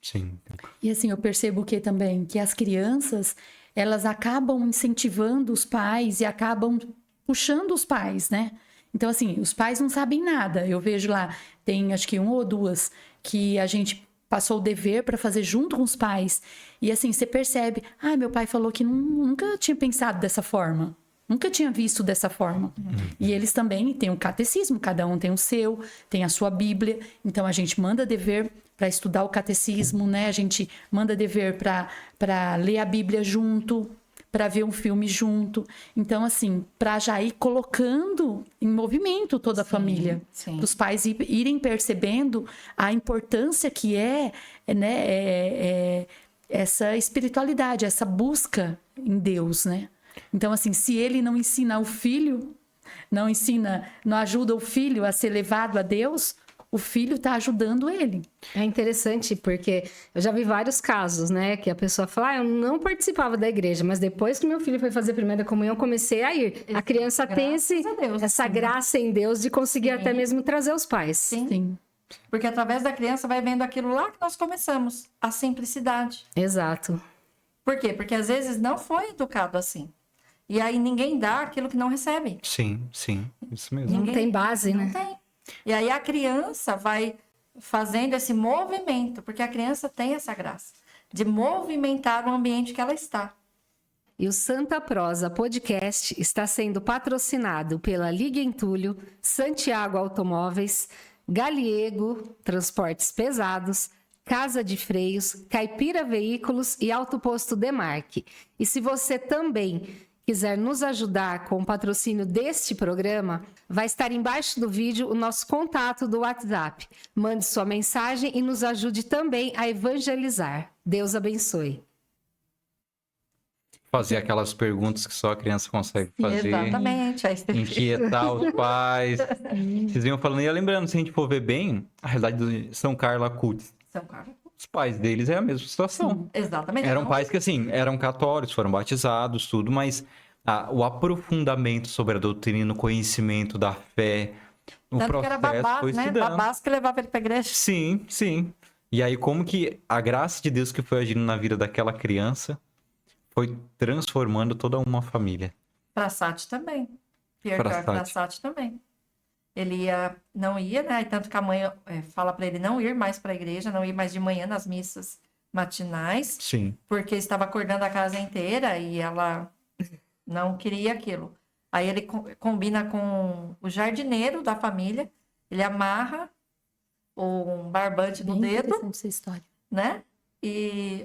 Sim. E assim, eu percebo que também que as crianças, elas acabam incentivando os pais e acabam puxando os pais, né? Então, assim, os pais não sabem nada. Eu vejo lá, tem acho que 1 ou 2 que a gente passou o dever para fazer junto com os pais. E assim, você percebe, meu pai falou que nunca tinha pensado dessa forma. Nunca tinha visto dessa forma. E eles também têm um catecismo, cada um tem o seu, tem a sua Bíblia. Então, a gente manda dever para estudar o catecismo, né? A gente manda dever para ler a Bíblia junto, para ver um filme junto. Então, assim, para já ir colocando em movimento toda a família. Para os pais irem percebendo a importância que né, essa espiritualidade, essa busca em Deus, né? Então, assim, se ele não ensina o filho, não ajuda o filho a ser levado a Deus, o filho está ajudando ele. É interessante porque eu já vi vários casos, né? Que a pessoa fala, eu não participava da igreja, mas depois que meu filho foi fazer a primeira comunhão, eu comecei a ir. A criança tem essa graça em Deus de conseguir até mesmo trazer os pais. Sim. Porque através da criança vai vendo aquilo lá que nós começamos, a simplicidade. Exato. Por quê? Porque às vezes não foi educado assim. E aí ninguém dá aquilo que não recebe. Sim. Isso mesmo. Não tem base, Não né? tem. E aí a criança vai fazendo esse movimento, porque a criança tem essa graça de movimentar o ambiente que ela está. E o Santa Prosa Podcast está sendo patrocinado pela Liga Entulho, Santiago Automóveis, Galiego Transportes Pesados, Casa de Freios, Caipira Veículos e Autoposto Demarque. E se você também quiser nos ajudar com o patrocínio deste programa, vai estar embaixo do vídeo o nosso contato do WhatsApp. Mande sua mensagem e nos ajude também a evangelizar. Deus abençoe. Fazer aquelas perguntas que só a criança consegue fazer. Exatamente. Inquietar os pais. Vocês vinham falando, e eu lembrando, se a gente for ver bem, a realidade de São Carlos Acutis, São Carlos. os pais deles é a mesma situação. Exatamente. Eram pais que, assim, eram católicos, foram batizados, tudo, mas o aprofundamento sobre a doutrina, o conhecimento da fé, o Tanto que era processo babás, foi né? estudando. Babás que levava ele pra igreja. Sim. E aí, como que a graça de Deus que foi agindo na vida daquela criança foi transformando toda uma família. Prassati também. Prassati também. Ele não ia, né? Tanto que a mãe fala para ele não ir mais para a igreja, não ir mais de manhã nas missas matinais. Sim. Porque estava acordando a casa inteira e ela não queria aquilo. Aí ele combina com o jardineiro da família, ele amarra um barbante no Bem dedo, interessante essa história. né? E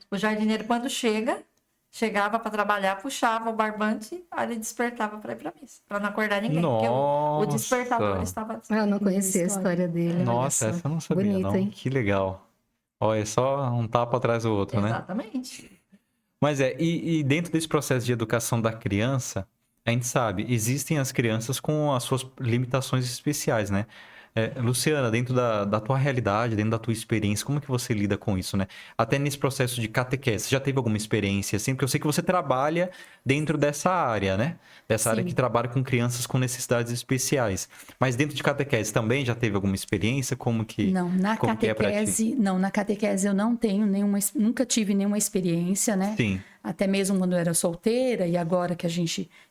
o jardineiro, quando chegava para trabalhar, puxava o barbante, aí ele despertava para ir para missa, para não acordar ninguém. Porque o despertador estava... Eu não conhecia a história dele. Nossa, essa eu não sabia, bonito, não. hein? Que legal. Olha, é só um tapa atrás do outro, né? Exatamente. Mas e dentro desse processo de educação da criança, a gente sabe, existem as crianças com as suas limitações especiais, né? Luciana, dentro da tua realidade, dentro da tua experiência, como que você lida com isso, né? Até nesse processo de catequese, você já teve alguma experiência assim? Porque eu sei que você trabalha dentro dessa área, né? Dessa área que trabalha com crianças com necessidades especiais. Mas dentro de catequese também já teve alguma experiência? Como que na catequese eu não tenho nunca tive nenhuma experiência, né? Sim. Até mesmo quando eu era solteira e agora que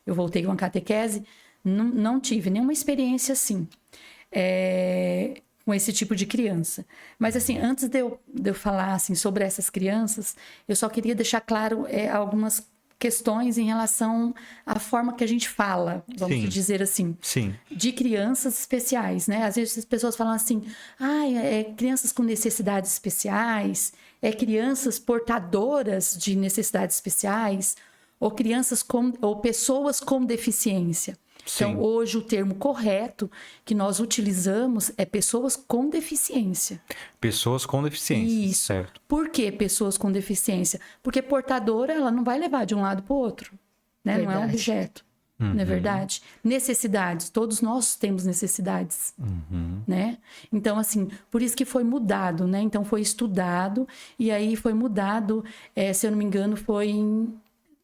eu voltei com a catequese, não tive nenhuma experiência assim. Com esse tipo de criança. Mas assim, antes de eu falar assim, sobre essas crianças, eu só queria deixar claro algumas questões em relação à forma que a gente fala, vamos Sim. dizer assim, Sim. de crianças especiais, né? Às vezes as pessoas falam assim, crianças com necessidades especiais, crianças portadoras de necessidades especiais, ou ou pessoas com deficiência. Sim. Então, hoje o termo correto que nós utilizamos é pessoas com deficiência. Pessoas com deficiência. Isso. Certo. Por que pessoas com deficiência? Porque portadora, ela não vai levar de um lado para o outro, né? Não é um Verdade. objeto, não é verdade? Necessidades, todos nós temos necessidades, né? Então, assim, por isso que foi mudado, né? Então, foi estudado e aí foi mudado, se eu não me engano, foi em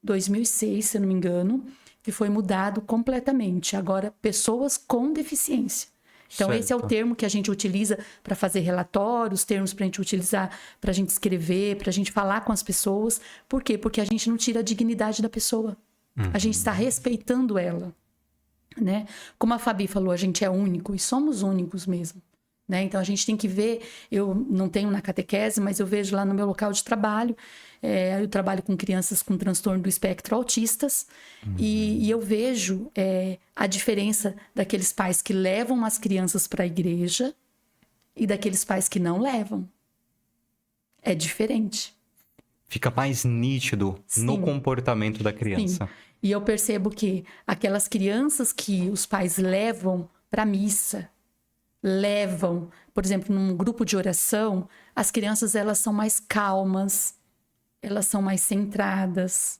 2006, se eu não me engano, que foi mudado completamente. Agora, pessoas com deficiência. Então, esse é o Certo. termo que a gente utiliza para fazer relatórios, termos para a gente utilizar para a gente escrever, para a gente falar com as pessoas. Por quê? Porque a gente não tira a dignidade da pessoa. A gente está respeitando ela, né? Como a Fabi falou, a gente é único e somos únicos mesmo, né? Então, a gente tem que ver, eu não tenho na catequese, mas eu vejo lá no meu local de trabalho, eu trabalho com crianças com transtorno do espectro autistas, e eu vejo a diferença daqueles pais que levam as crianças para a igreja e daqueles pais que não levam. É diferente. Fica mais nítido no Sim. comportamento da criança. Sim. E eu percebo que aquelas crianças que os pais levam para a missa, levam, por exemplo, num grupo de oração, as crianças elas são mais calmas, elas são mais centradas.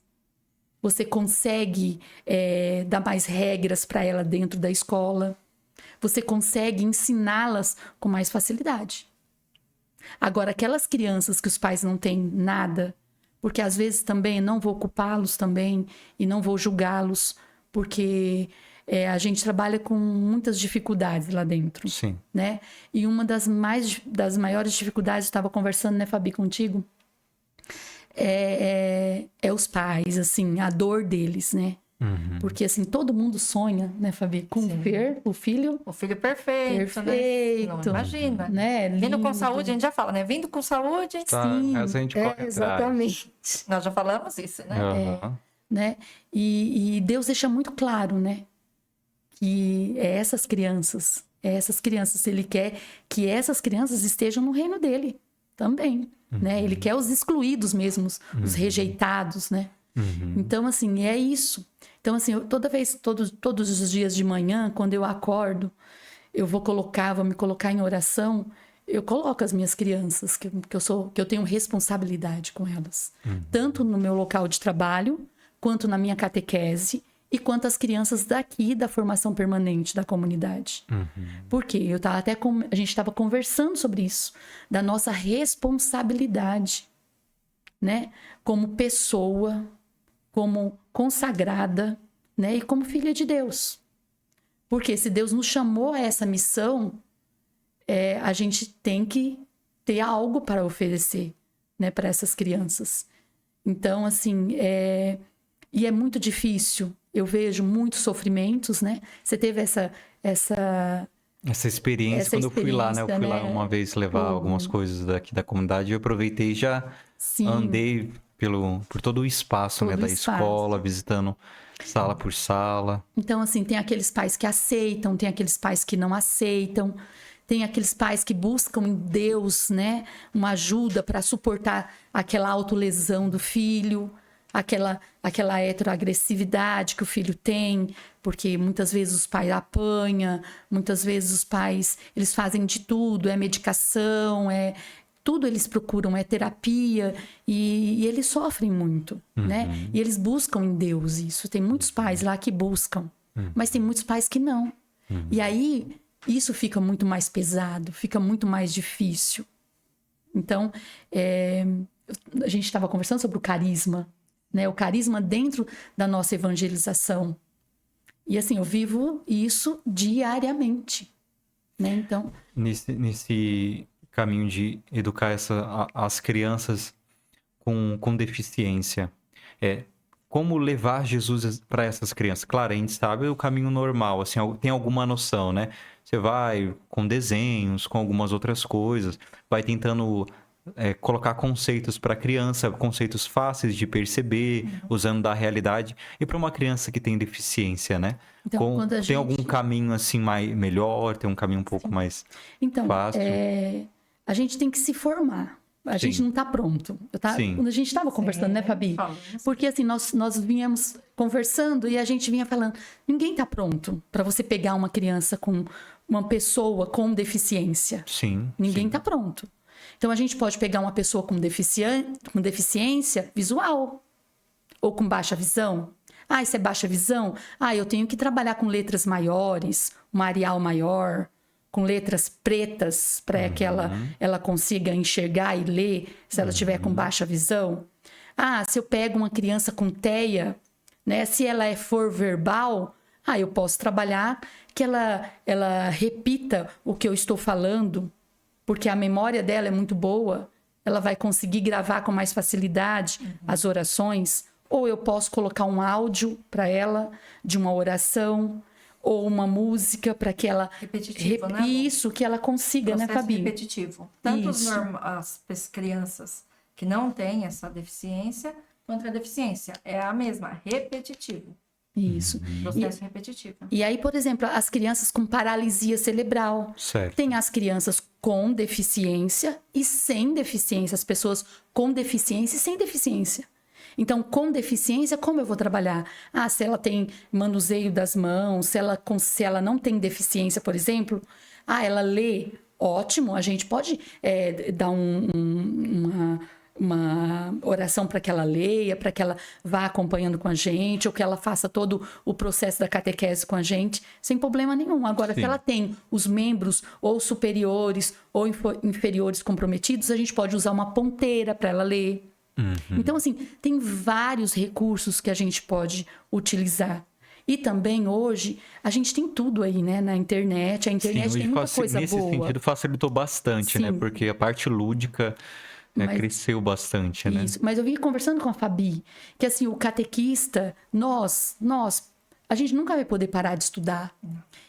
Você consegue dar mais regras para ela dentro da escola. Você consegue ensiná-las com mais facilidade. Agora, aquelas crianças que os pais não têm nada, porque às vezes também não vou culpá-los também e não vou julgá-los, porque a gente trabalha com muitas dificuldades lá dentro, Sim. né? E uma das maiores dificuldades, eu estava conversando, né, Fabi, contigo, é os pais, assim, a dor deles, né? Porque, assim, todo mundo sonha, né, Fabi, com ver o filho O filho perfeito, né? Não perfeito, imagina. né? Vindo com Lindo. saúde, a gente já fala, né? Vindo com saúde, Tá, Sim, essa a gente corre atrás. Exatamente. nós já falamos isso, né? Aham. né? E Deus deixa muito claro, né? Que essas crianças, Ele quer que essas crianças estejam no reino dele também, né? Ele quer os excluídos mesmos, os rejeitados, né? Então, assim, é isso. Então, assim, todos os dias de manhã, quando eu acordo, vou me colocar em oração, eu coloco as minhas crianças, que eu tenho responsabilidade com elas. Tanto no meu local de trabalho, quanto na minha catequese, e quanto as crianças daqui da formação permanente da comunidade. Por quê? A gente estava conversando sobre isso, da nossa responsabilidade, né? Como pessoa, como consagrada, né? E como filha de Deus. Porque se Deus nos chamou a essa missão, a gente tem que ter algo para oferecer, né? Para essas crianças. Então, assim, e é muito difícil. Eu vejo muitos sofrimentos, né? Você teve essa experiência, Essa quando eu fui lá, né? Eu fui experiência, lá né? uma vez levar algumas coisas daqui da comunidade e eu aproveitei e já Sim. andei por todo o espaço, né? Todo Da o espaço. escola, visitando sala por sala. Então, assim, tem aqueles pais que aceitam, tem aqueles pais que não aceitam, tem aqueles pais que buscam em Deus, né? Uma ajuda para suportar aquela autolesão do filho, aquela heteroagressividade que o filho tem, porque muitas vezes os pais apanham, muitas vezes os pais, eles fazem de tudo, medicação, tudo eles procuram, terapia, e eles sofrem muito, né? E eles buscam em Deus isso. Tem muitos pais lá que buscam, mas tem muitos pais que não. E aí, isso fica muito mais pesado, fica muito mais difícil. Então, a gente estava conversando sobre o carisma, né? O carisma dentro da nossa evangelização. E assim, eu vivo isso diariamente, né? Então, Nesse caminho de educar as crianças com deficiência, como levar Jesus para essas crianças? Claro, a gente sabe o caminho normal, assim, tem alguma noção, né? Você vai com desenhos, com algumas outras coisas, vai tentando colocar conceitos para a criança, conceitos fáceis de perceber, usando da realidade. E para uma criança que tem deficiência, né? Então, quando a Tem gente... algum caminho assim melhor? Tem um caminho um pouco mais Então, fácil? a gente tem que se formar. A gente não está pronto. Sim. Quando a gente estava conversando, né, Fabi? Porque assim, nós vínhamos conversando e a gente vinha falando, ninguém está pronto para você pegar uma criança uma pessoa com deficiência. Sim. Ninguém está pronto. Então, a gente pode pegar uma pessoa com deficiência visual ou com baixa visão. Ah, isso é baixa visão? Ah, eu tenho que trabalhar com letras maiores, um Arial maior, com letras pretas, para que ela consiga enxergar e ler, se ela tiver com baixa visão. Ah, se eu pego uma criança com TEA, né, se ela for verbal, eu posso trabalhar que ela repita o que eu estou falando, porque a memória dela é muito boa, ela vai conseguir gravar com mais facilidade as orações, ou eu posso colocar um áudio para ela de uma oração, ou uma música para que ela... Repetitivo, né? Isso, que ela consiga, Processo né, Fabi? repetitivo. Tanto Isso. as crianças que não têm essa deficiência, quanto a deficiência. É a mesma, repetitivo. Isso. Processo repetitivo. E aí, por exemplo, as crianças com paralisia cerebral. Certo. Tem as crianças com deficiência e sem deficiência. As pessoas com deficiência e sem deficiência. Então, com deficiência, como eu vou trabalhar? Se ela tem manuseio das mãos, se ela não tem deficiência, por exemplo, ela lê, ótimo, a gente pode dar uma oração para que ela leia, para que ela vá acompanhando com a gente, ou que ela faça todo o processo da catequese com a gente, sem problema nenhum. Agora, Sim. se ela tem os membros ou superiores ou inferiores comprometidos, a gente pode usar uma ponteira para ela ler. Então, assim, tem vários recursos que a gente pode utilizar. E também, hoje, a gente tem tudo aí, né? Na internet. A internet Sim, tem muita coisa nesse boa. sentido, facilitou bastante, né? Sim. Porque a parte lúdica cresceu bastante, né? Isso. Mas eu vim conversando com a Fabi, que assim, o catequista, a gente nunca vai poder parar de estudar.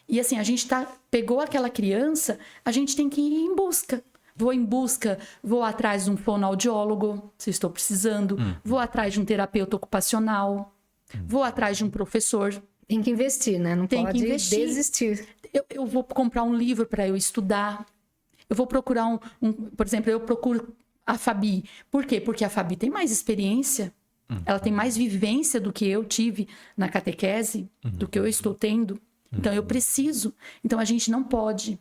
E assim, a gente pegou aquela criança, a gente tem que ir em busca. Vou atrás de um fonoaudiólogo, se estou precisando. Vou atrás de um terapeuta ocupacional. Vou atrás de um professor. Tem que investir, né? Não Tem pode que investir. desistir. Eu vou comprar um livro para eu estudar. Eu vou procurar por exemplo, eu procuro a Fabi. Por quê? Porque a Fabi tem mais experiência. Ela tem mais vivência do que eu tive na catequese, do que eu estou tendo. Então, eu preciso. Então, a gente não pode,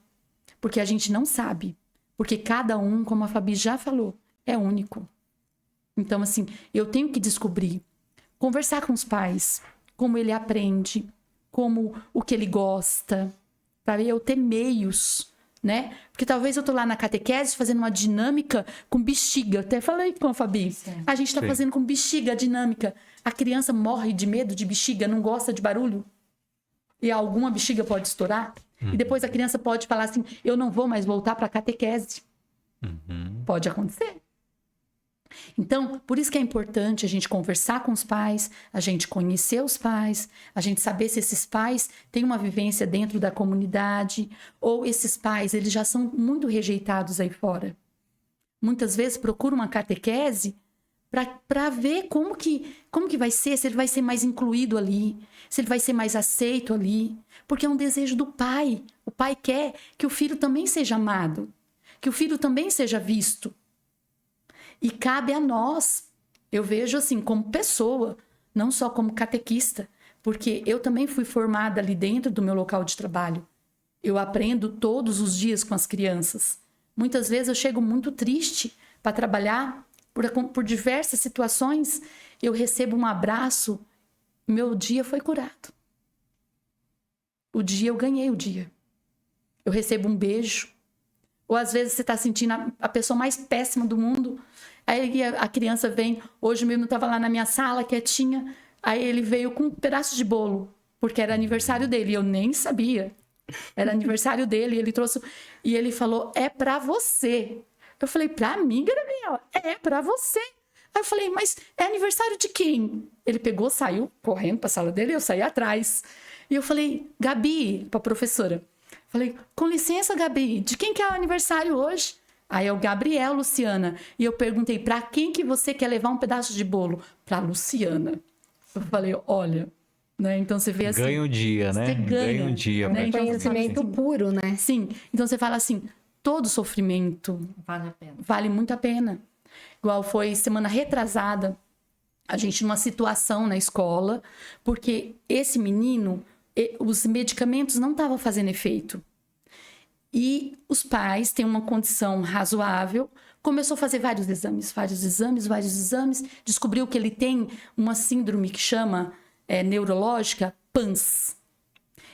porque a gente não sabe. Porque cada um, como a Fabi já falou, é único. Então, assim, eu tenho que descobrir, conversar com os pais, como ele aprende, o que ele gosta, para eu ter meios, né? Porque talvez eu tô lá na catequese fazendo uma dinâmica com bexiga. Até falei com a Fabi. Sim. A gente tá Sim. fazendo com bexiga a dinâmica. A criança morre de medo de bexiga, não gosta de barulho. E alguma bexiga pode estourar. E depois a criança pode falar assim, eu não vou mais voltar para a catequese. Pode acontecer. Então, por isso que é importante a gente conversar com os pais, a gente conhecer os pais, a gente saber se esses pais têm uma vivência dentro da comunidade, ou esses pais, eles já são muito rejeitados aí fora. Muitas vezes procuram uma catequese para ver como que vai ser, se ele vai ser mais incluído ali, se ele vai ser mais aceito ali, porque é um desejo do pai. O pai quer que o filho também seja amado, que o filho também seja visto. E cabe a nós, eu vejo assim, como pessoa, não só como catequista, porque eu também fui formada ali dentro do meu local de trabalho. Eu aprendo todos os dias com as crianças. Muitas vezes eu chego muito triste para trabalhar, por diversas situações, eu recebo um abraço, meu dia foi curado. Eu ganhei o dia. Eu recebo um beijo. Ou às vezes você está sentindo a pessoa mais péssima do mundo. Aí a criança vem, hoje mesmo estava lá na minha sala, quietinha. Aí ele veio com um pedaço de bolo, porque era aniversário dele. E eu nem sabia. Era aniversário dele. E ele trouxe. E ele falou: é para você. Eu falei: pra mim, Gabriela? É para você. Aí eu falei: mas é aniversário de quem? Ele pegou, saiu correndo para a sala dele, eu saí atrás. E eu falei: Gabi, para a professora. Falei: com licença, Gabi, de quem que é o aniversário hoje? Aí é o Gabriel, Luciana. E eu perguntei, para quem que você quer levar um pedaço de bolo? Para Luciana. Eu falei, olha, né? Então você vê assim... Ganha o dia, né? Você ganha, um dia. né? Então, Conhecimento puro, né? Sim. Então você fala assim, todo sofrimento Vale a pena. vale muito a pena. Igual foi semana retrasada, a gente numa situação na escola, porque esse menino, os medicamentos não estavam fazendo efeito. E os pais têm uma condição razoável, começou a fazer vários exames, descobriu que ele tem uma síndrome que chama neurológica PANS.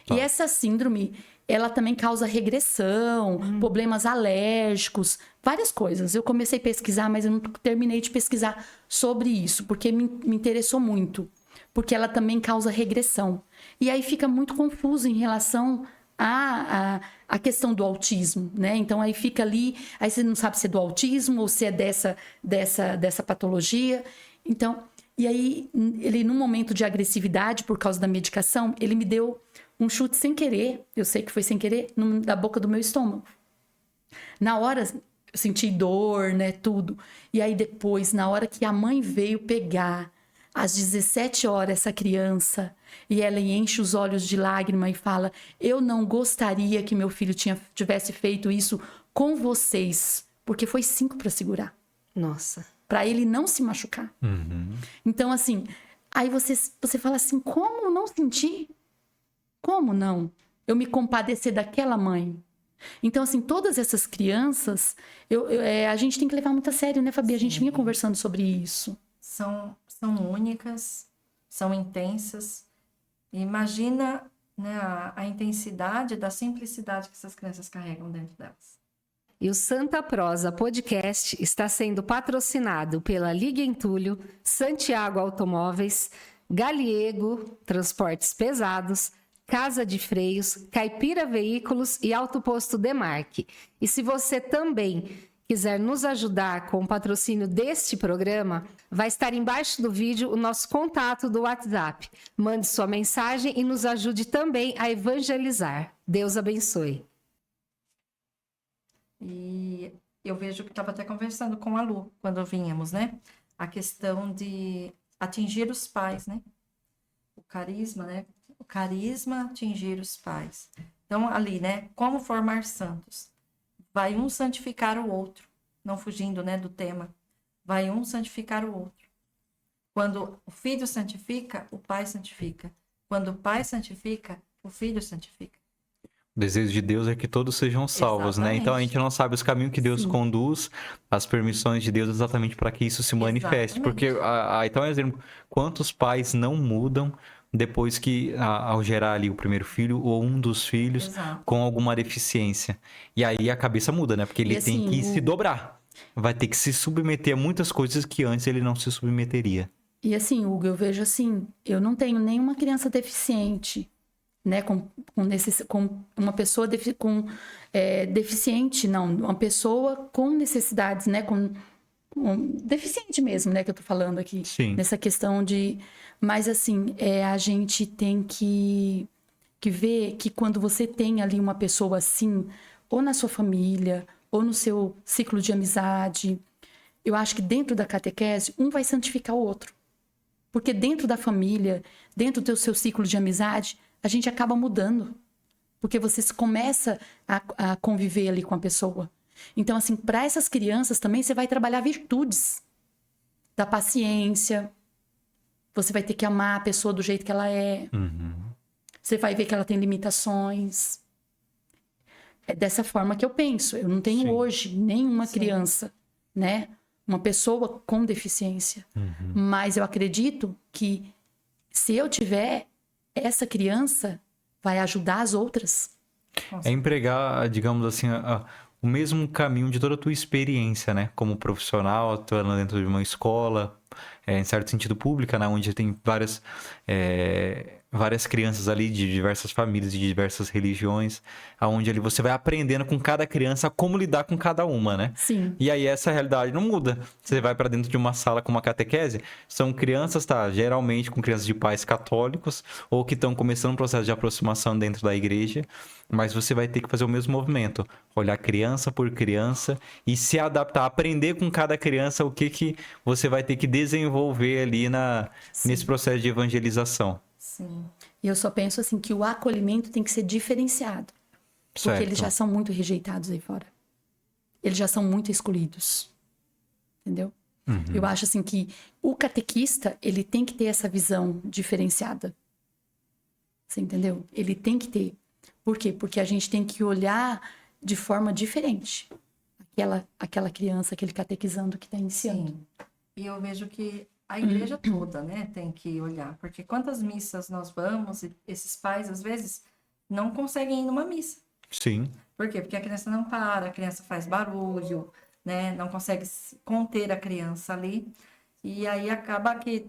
Tá. E essa síndrome, ela também causa regressão, problemas alérgicos, várias coisas. Eu comecei a pesquisar, mas eu não terminei de pesquisar sobre isso, porque me interessou muito. Porque ela também causa regressão. E aí fica muito confuso em relação a questão do autismo, né? Então aí fica ali, aí você não sabe se é do autismo ou se é dessa patologia. Então, e aí ele num momento de agressividade por causa da medicação, ele me deu um chute sem querer, eu sei que foi sem querer, da boca do meu estômago. Na hora eu senti dor, né, tudo. E aí depois, na hora que a mãe veio pegar, às 17 horas, essa criança, e ela enche os olhos de lágrima e fala, eu não gostaria que meu filho tivesse feito isso com vocês, porque foi 5 para segurar. Nossa. Para ele não se machucar. Uhum. Então, assim, aí você fala assim, como não sentir? Como não? Eu me compadecer daquela mãe. Então, assim, todas essas crianças, a gente tem que levar muito a sério, né, Fabi? A gente vinha conversando sobre isso. São únicas, são intensas. Imagina, né, a intensidade da simplicidade que essas crianças carregam dentro delas. E o Santa Prosa Podcast está sendo patrocinado pela Liga Entulho, Santiago Automóveis, Galiego Transportes Pesados, Casa de Freios, Caipira Veículos e Autoposto Demarque. E se você também quiser nos ajudar com o patrocínio deste programa, vai estar embaixo do vídeo o nosso contato do WhatsApp. Mande sua mensagem e nos ajude também a evangelizar. Deus abençoe. E eu vejo que estava até conversando com a Lu, quando vínhamos, né? A questão de atingir os pais, né? O carisma, né? O carisma atingir os pais. Então, ali, né? Como formar santos? Vai um santificar o outro. Não fugindo, né, do tema. Vai um santificar o outro. Quando o filho santifica, o pai santifica. Quando o pai santifica, o filho santifica. O desejo de Deus é que todos sejam salvos, né? Exatamente. Então a gente não sabe os caminhos que Deus Sim. conduz, as permissões de Deus exatamente para que isso se manifeste. Exatamente. Porque, então, exemplo, quantos pais não mudam depois que, ao gerar ali o primeiro filho ou um dos filhos Exato. com alguma deficiência? E aí a cabeça muda, né? Porque ele E tem assim, que se dobrar. Vai ter que se submeter a muitas coisas que antes ele não se submeteria. E assim, Hugo, eu vejo assim, eu não tenho nenhuma criança deficiente, né, com uma pessoa deficiente, não, uma pessoa com necessidades, né, com deficiente mesmo, né, que eu tô falando aqui. Sim. Nessa questão de... Mas assim, a gente tem que ver que quando você tem ali uma pessoa assim, ou na sua família, ou no seu ciclo de amizade, eu acho que dentro da catequese, um vai santificar o outro. Porque dentro da família, dentro do seu ciclo de amizade, a gente acaba mudando. Porque você começa a conviver ali com a pessoa. Então, assim, para essas crianças também, você vai trabalhar virtudes. Da paciência. Você vai ter que amar a pessoa do jeito que ela é. Uhum. Você vai ver que ela tem limitações. É dessa forma que eu penso. Eu não tenho Sim. hoje nenhuma criança, né? Uma pessoa com deficiência. Uhum. Mas eu acredito que se eu tiver, essa criança vai ajudar as outras. É empregar, digamos assim, o mesmo caminho de toda a tua experiência, né? Como profissional, atuando dentro de uma escola, em certo sentido pública, né? Onde tem várias várias crianças ali de diversas famílias, de diversas religiões, aonde ali você vai aprendendo com cada criança como lidar com cada uma, né? Sim. E aí essa realidade não muda. Você vai para dentro de uma sala com uma catequese, são crianças, tá? Geralmente com crianças de pais católicos ou que estão começando um processo de aproximação dentro da igreja, mas você vai ter que fazer o mesmo movimento, olhar criança por criança e se adaptar, aprender com cada criança o que você vai ter que desenvolver ali nesse processo de evangelização. Sim. E eu só penso assim que o acolhimento tem que ser diferenciado. Porque Certo. eles já são muito rejeitados aí fora. Eles já são muito excluídos. Entendeu? Eu acho assim que o catequista, ele tem que ter essa visão diferenciada. Você entendeu? Ele tem que ter. Por quê? Porque a gente tem que olhar de forma diferente. Aquela criança, aquele catequizando que está iniciando. Sim. E eu vejo que a igreja toda, né, tem que olhar. Porque quantas missas nós vamos e esses pais, às vezes, não conseguem ir numa missa. Sim. Por quê? Porque a criança não para, a criança faz barulho, né, não consegue conter a criança ali. E aí acaba que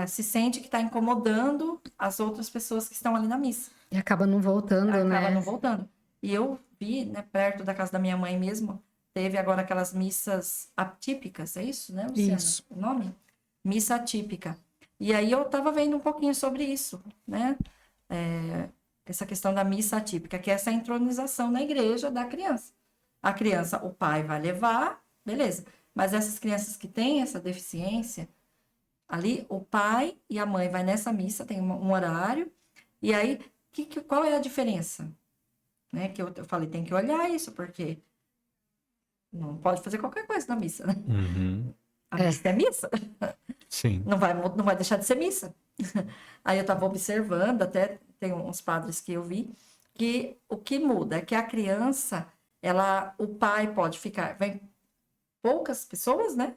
se sente que está incomodando as outras pessoas que estão ali na missa. E acaba não voltando, Acaba né? não voltando. E eu vi, né, perto da casa da minha mãe mesmo, teve agora aquelas missas atípicas, é isso, né, Luciana? Isso. O nome? Missa atípica. E aí eu estava vendo um pouquinho sobre isso, né? Essa questão da missa atípica, que é essa entronização na igreja da criança. A criança, o pai vai levar, beleza. Mas essas crianças que têm essa deficiência, ali o pai e a mãe vai nessa missa, tem um horário, e aí qual é a diferença? Né? Que eu falei, tem que olhar isso, porque não pode fazer qualquer coisa na missa, né? A missa é missa. Sim. Não vai deixar de ser missa. Aí eu estava observando, até tem uns padres que eu vi, que o que muda é que a criança, o pai pode ficar, vem poucas pessoas, né?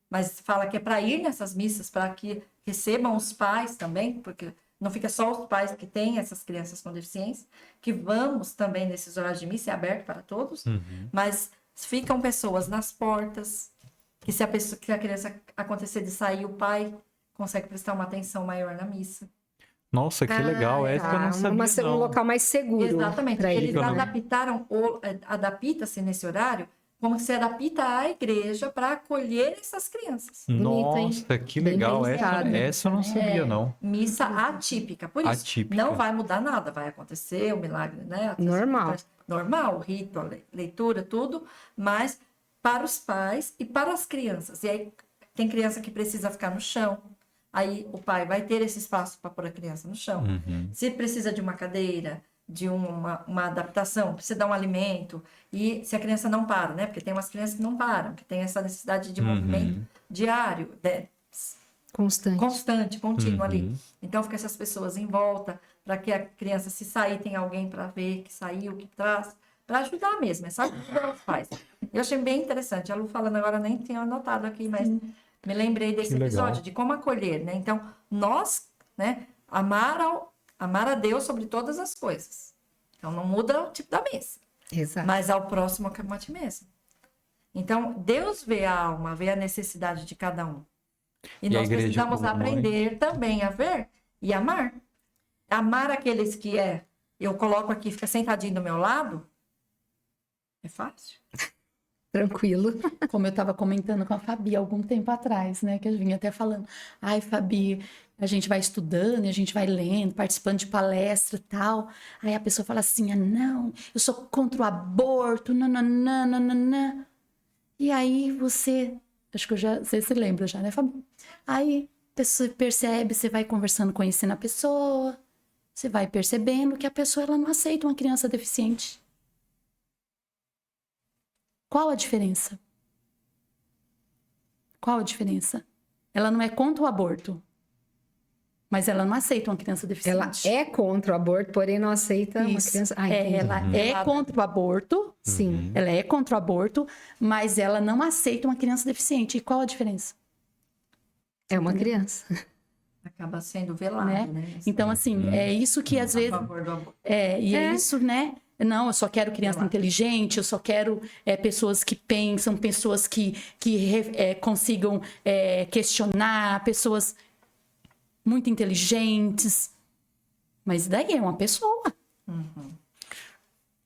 Mas fala que é para ir nessas missas, para que recebam os pais também, porque não fica só os pais que têm essas crianças com deficiência, que vamos também nesses horários de missa, é aberto para todos, mas ficam pessoas nas portas, que se a criança acontecer de sair, o pai consegue prestar uma atenção maior na missa. Nossa, que legal. Essa eu não sabia, Um não. local mais seguro. Exatamente. pra Eles ele. adaptaram, adapta-se nesse horário, como se adapta à igreja para acolher essas crianças. Bonito, hein? Nossa, que Bem legal. pensado. Essa eu não sabia, não. Missa atípica. Por isso, Atípica. não vai mudar nada. Vai acontecer o milagre, né? Normal. Normal, o rito, a leitura, tudo. Mas para os pais e para as crianças. E aí, tem criança que precisa ficar no chão. Aí, o pai vai ter esse espaço para pôr a criança no chão. Se precisa de uma cadeira, de uma adaptação, precisa dar um alimento. E se a criança não para, né? Porque tem umas crianças que não param, que tem essa necessidade de movimento diário, constante, contínuo ali. Então, fica essas pessoas em volta, para que a criança, se sair, tem alguém para ver que saiu, que traz, para ajudar mesmo, sabe? Os pais. Eu achei bem interessante. A Lu falando agora, nem tinha anotado aqui, mas me lembrei desse Que legal. episódio, de como acolher, né? Então, nós, né, amar a Deus sobre todas as coisas. Então, não muda o tipo da missa. Exato. Mas ao próximo como a ti mesmo. Então, Deus vê a alma, vê a necessidade de cada um. E a nós igreja precisamos como mãe? aprender também a ver e amar. Amar aqueles que eu coloco aqui, fica sentadinho do meu lado, é fácil. Tranquilo. Como eu estava comentando com a Fabi algum tempo atrás, né? Que eu vinha até falando. Ai, Fabi, a gente vai estudando, a gente vai lendo, participando de palestra e tal. Aí a pessoa fala assim, não, eu sou contra o aborto, nananana. E aí você, acho que você se lembra já, né, Fabi? Aí a pessoa percebe, você vai conversando, conhecendo a pessoa, você vai percebendo que a pessoa ela não aceita uma criança deficiente. Qual a diferença? Qual a diferença? Ela não é contra o aborto, mas ela não aceita uma criança Ela deficiente. é contra o aborto, porém não aceita uma Isso. criança. Ah, entendi. Ela é contra o aborto, Sim. ela é contra o aborto, mas ela não aceita uma criança deficiente. E qual a diferença? É uma criança. Acaba sendo velado, Né? né? Então, assim, é isso que às A vezes... favor do aborto. É isso, né? Não, eu só quero criança inteligente, eu só quero pessoas que pensam, pessoas que consigam questionar, pessoas muito inteligentes. Mas daí é uma pessoa.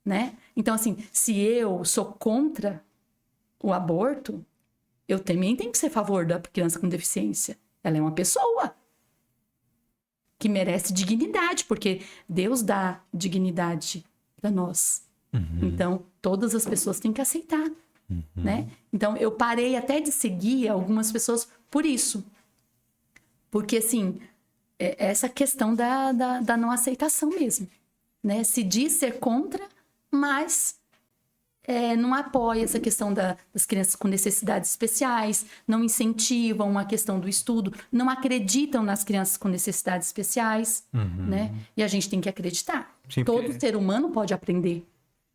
Né? Então, assim, se eu sou contra o aborto, eu também tenho que ser a favor da criança com deficiência. Ela é uma pessoa que merece dignidade, porque Deus dá dignidade para nós. Então, todas as pessoas têm que aceitar, né? Então, eu parei até de seguir algumas pessoas por isso. Porque, assim, essa questão da não aceitação mesmo, né? Se diz ser contra, mas não apoia essa questão das crianças com necessidades especiais, não incentivam a questão do estudo, não acreditam nas crianças com necessidades especiais, né? E a gente tem que acreditar. Sim, Todo ser humano pode aprender.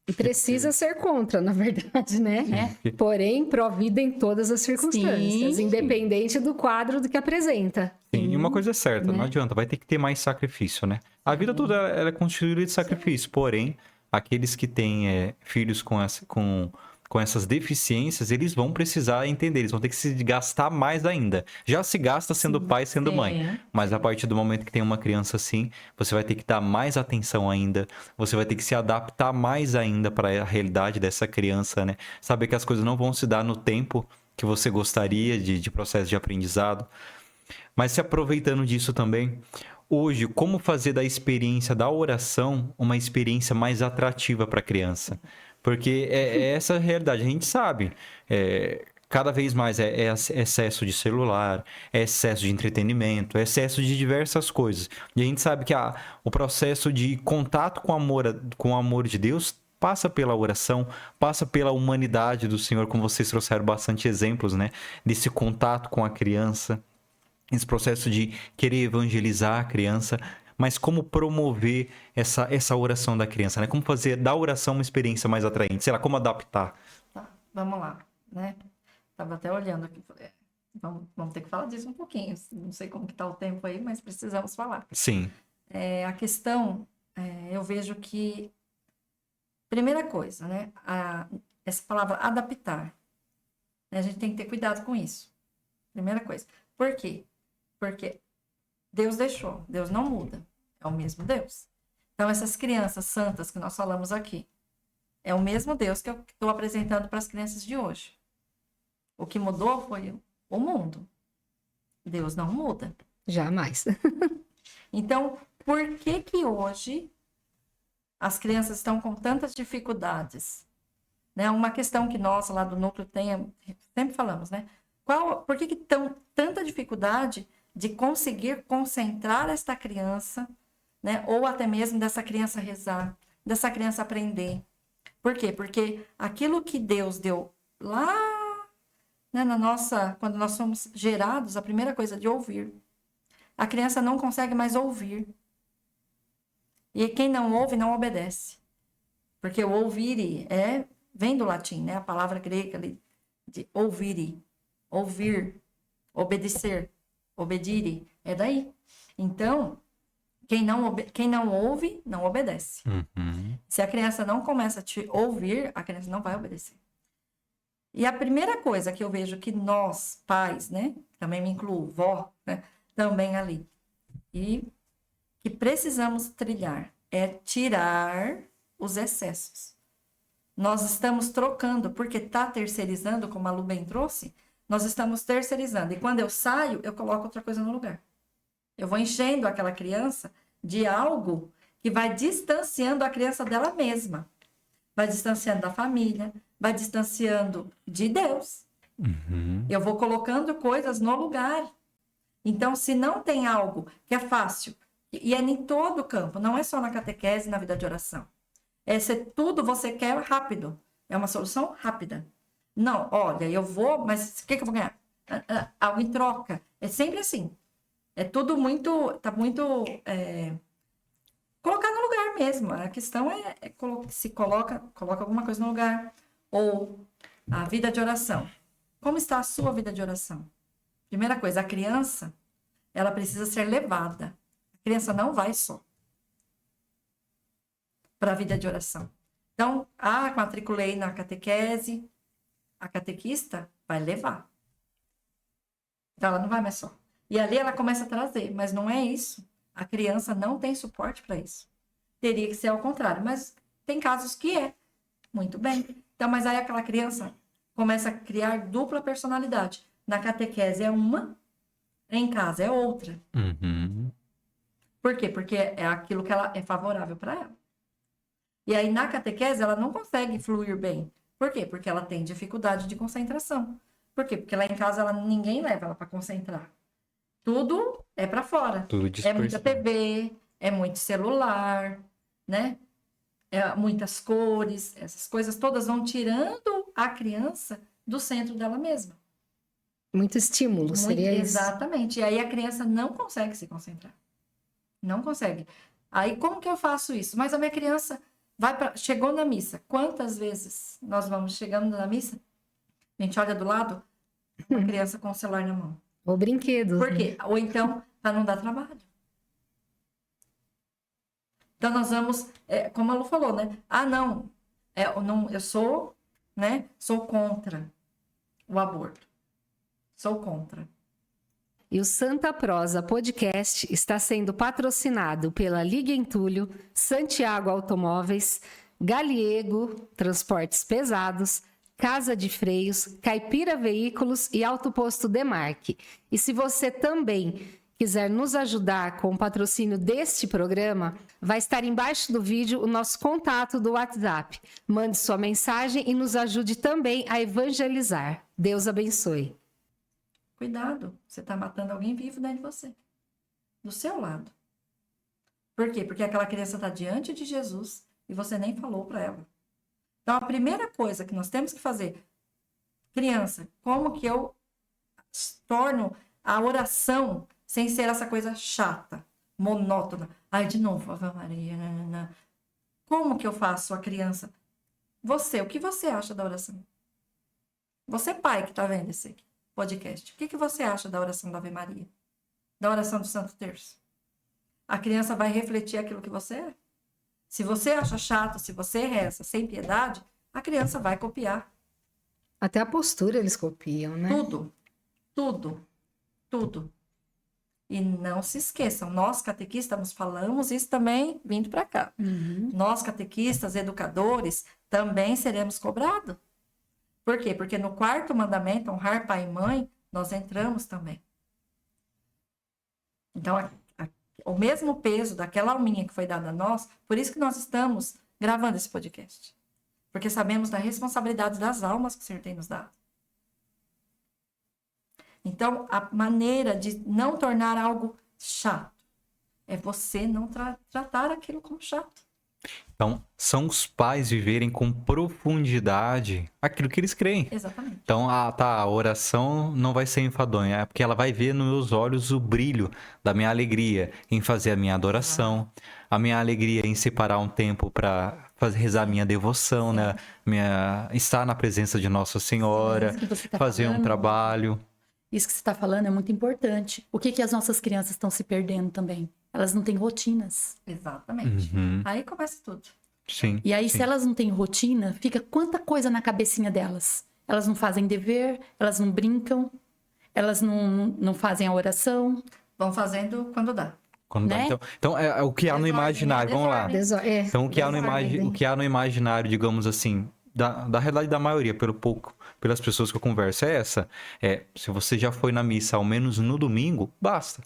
E precisa ser contra, na verdade, né? Porém, pró-vida em todas as circunstâncias, Sim. independente do quadro do que apresenta. Sim, e uma coisa é certa, não adianta, vai ter que ter mais sacrifício, né? A vida toda ela é constituída de sacrifício, porém, aqueles que têm filhos com essas deficiências, eles vão precisar entender, eles vão ter que se gastar mais ainda. Já se gasta sendo pai, sendo mãe, mas a partir do momento que tem uma criança assim, você vai ter que dar mais atenção ainda, você vai ter que se adaptar mais ainda para a realidade dessa criança, né? Saber que as coisas não vão se dar no tempo que você gostaria de processo de aprendizado. Mas se aproveitando disso também, hoje, como fazer da experiência da oração uma experiência mais atrativa para a criança? Porque é essa a realidade, a gente sabe. Cada vez mais é excesso de celular, é excesso de entretenimento, é excesso de diversas coisas. E a gente sabe que o processo de contato com o amor de Deus passa pela oração, passa pela humanidade do Senhor, como vocês trouxeram bastante exemplos, né? Desse contato com a criança, esse processo de querer evangelizar a criança, mas como promover essa oração da criança, né? Como fazer da oração uma experiência mais atraente, sei lá, como adaptar. Tá, vamos lá, né? Tava até olhando aqui, falei, vamos ter que falar disso um pouquinho, não sei como que tá o tempo aí, mas precisamos falar. Sim. A questão, eu vejo que, primeira coisa, né? Essa palavra adaptar, né? A gente tem que ter cuidado com isso. Primeira coisa. Por quê? Porque Deus deixou, Deus não muda, é o mesmo Deus. Então, essas crianças santas que nós falamos aqui, é o mesmo Deus que eu estou apresentando para as crianças de hoje. O que mudou foi o mundo. Deus não muda. Jamais. Então, por que hoje as crianças estão com tantas dificuldades? Né? Uma questão que nós lá do núcleo sempre falamos, né? Por que estão tanta dificuldade de conseguir concentrar esta criança, né? Ou até mesmo dessa criança rezar, dessa criança aprender? Por quê? Porque aquilo que Deus deu lá, né, quando nós somos gerados, a primeira coisa de ouvir. A criança não consegue mais ouvir. E quem não ouve, não obedece. Porque o ouvire vem do latim, né? A palavra grega ali, de ouvire, ouvir, obedecer, obedire, é daí. Então, quem não ouve, não obedece. Se a criança não começa a te ouvir, a criança não vai obedecer. E a primeira coisa que eu vejo que nós, pais, né? Também me incluo, vó, né? Também ali. E que precisamos trilhar é tirar os excessos. Nós estamos trocando, porque está terceirizando, como a Lu bem trouxe, nós estamos terceirizando. E quando eu saio, eu coloco outra coisa no lugar. Eu vou enchendo aquela criança de algo que vai distanciando a criança dela mesma. Vai distanciando da família, vai distanciando de Deus. Eu vou colocando coisas no lugar. Então, se não tem algo que é fácil, e é em todo o campo, não é só na catequese e na vida de oração. Se tudo você quer rápido. É uma solução rápida. Não, olha, eu vou, mas o que eu vou ganhar? Algo em troca. É sempre assim. É tudo tá muito colocar no lugar mesmo. A questão se coloca alguma coisa no lugar. Ou a vida de oração. Como está a sua vida de oração? Primeira coisa, a criança, ela precisa ser levada. A criança não vai só para a vida de oração. Então, matriculei na catequese, a catequista vai levar. Então, ela não vai mais só. E ali ela começa a trazer, mas não é isso A criança não tem suporte para isso. Teria que ser ao contrário, mas tem casos que é. Muito bem. Então, mas aí aquela criança começa a criar dupla personalidade. Na catequese é uma, em casa é outra. Uhum. Por quê? Porque é aquilo que ela é favorável para ela. E aí, na catequese, ela não consegue fluir bem. Por quê? Porque ela tem dificuldade de concentração. Por quê? Porque lá em casa ninguém leva ela para concentrar. Tudo é para fora. Tudo É muita dispersado. TV, é muito celular, né? É muitas cores, essas coisas todas vão tirando a criança do centro dela mesma. Muito estímulo, seria isso? Exatamente. E aí a criança não consegue se concentrar. Não consegue. Aí como que eu faço isso? Mas a minha criança chegou na missa. Quantas vezes nós vamos chegando na missa? A gente olha do lado, uma criança com o celular na mão. Ou brinquedos. Por né? quê? Ou então, para não dar trabalho. Então, nós vamos, como a Lu falou, né? Ah, não, eu sou, né? Sou contra o aborto. Sou contra. E o Santa Prosa Podcast está sendo patrocinado pela Liga Entulho, Santiago Automóveis, Galiego Transportes Pesados, Casa de Freios, Caipira Veículos e Autoposto Demarque. E se você também quiser nos ajudar com o patrocínio deste programa, vai estar embaixo do vídeo o nosso contato do WhatsApp. Mande sua mensagem e nos ajude também a evangelizar. Deus abençoe. Cuidado, você está matando alguém vivo dentro de você. Do seu lado. Por quê? Porque aquela criança está diante de Jesus e você nem falou para ela. Então, a primeira coisa que nós temos que fazer, criança, como que eu torno a oração sem ser essa coisa chata, monótona? Ai, de novo, Ave Maria. Nanana. Como que eu faço a criança? Você, o que você acha da oração? Você, pai, que está vendo esse podcast, o que você acha da oração da Ave Maria? Da oração do Santo Terço? A criança vai refletir aquilo que você é. Se você acha chato, se você reza sem piedade, a criança vai copiar. Até a postura eles copiam, né? Tudo. Tudo. Tudo. E não se esqueçam, nós catequistas falamos isso também vindo para cá. Nós catequistas, educadores, também seremos cobrados. Por quê? Porque no quarto mandamento, honrar pai e mãe, nós entramos também. Então, o mesmo peso daquela alminha que foi dada a nós, por isso que nós estamos gravando esse podcast. Porque sabemos da responsabilidade das almas que o Senhor tem nos dado. Então, a maneira de não tornar algo chato é você não tratar aquilo como chato. Então, são os pais viverem com profundidade aquilo que eles creem. Exatamente. Então, a oração não vai ser enfadonha, é porque ela vai ver nos meus olhos o brilho da minha alegria em fazer a minha adoração, a minha alegria em separar um tempo para rezar a minha devoção, né? Estar na presença de Nossa Senhora, Isso que você tá fazer um falando. trabalho. Isso que você está falando é muito importante. O que as nossas crianças estão se perdendo também? Elas não têm rotinas. Exatamente. Uhum. Aí começa tudo. Sim. E aí, sim. se elas não têm rotina, fica quanta coisa na cabecinha delas. Elas não fazem dever, elas não brincam, elas não fazem a oração. Vão fazendo quando dá. Quando dá. né? Então, é o que há no Desordem, imaginário, vamos lá. Então, o que há no imaginário, digamos assim, da realidade da maioria, pelas pessoas que eu converso, é essa. Se você já foi na missa, ao menos no domingo, basta.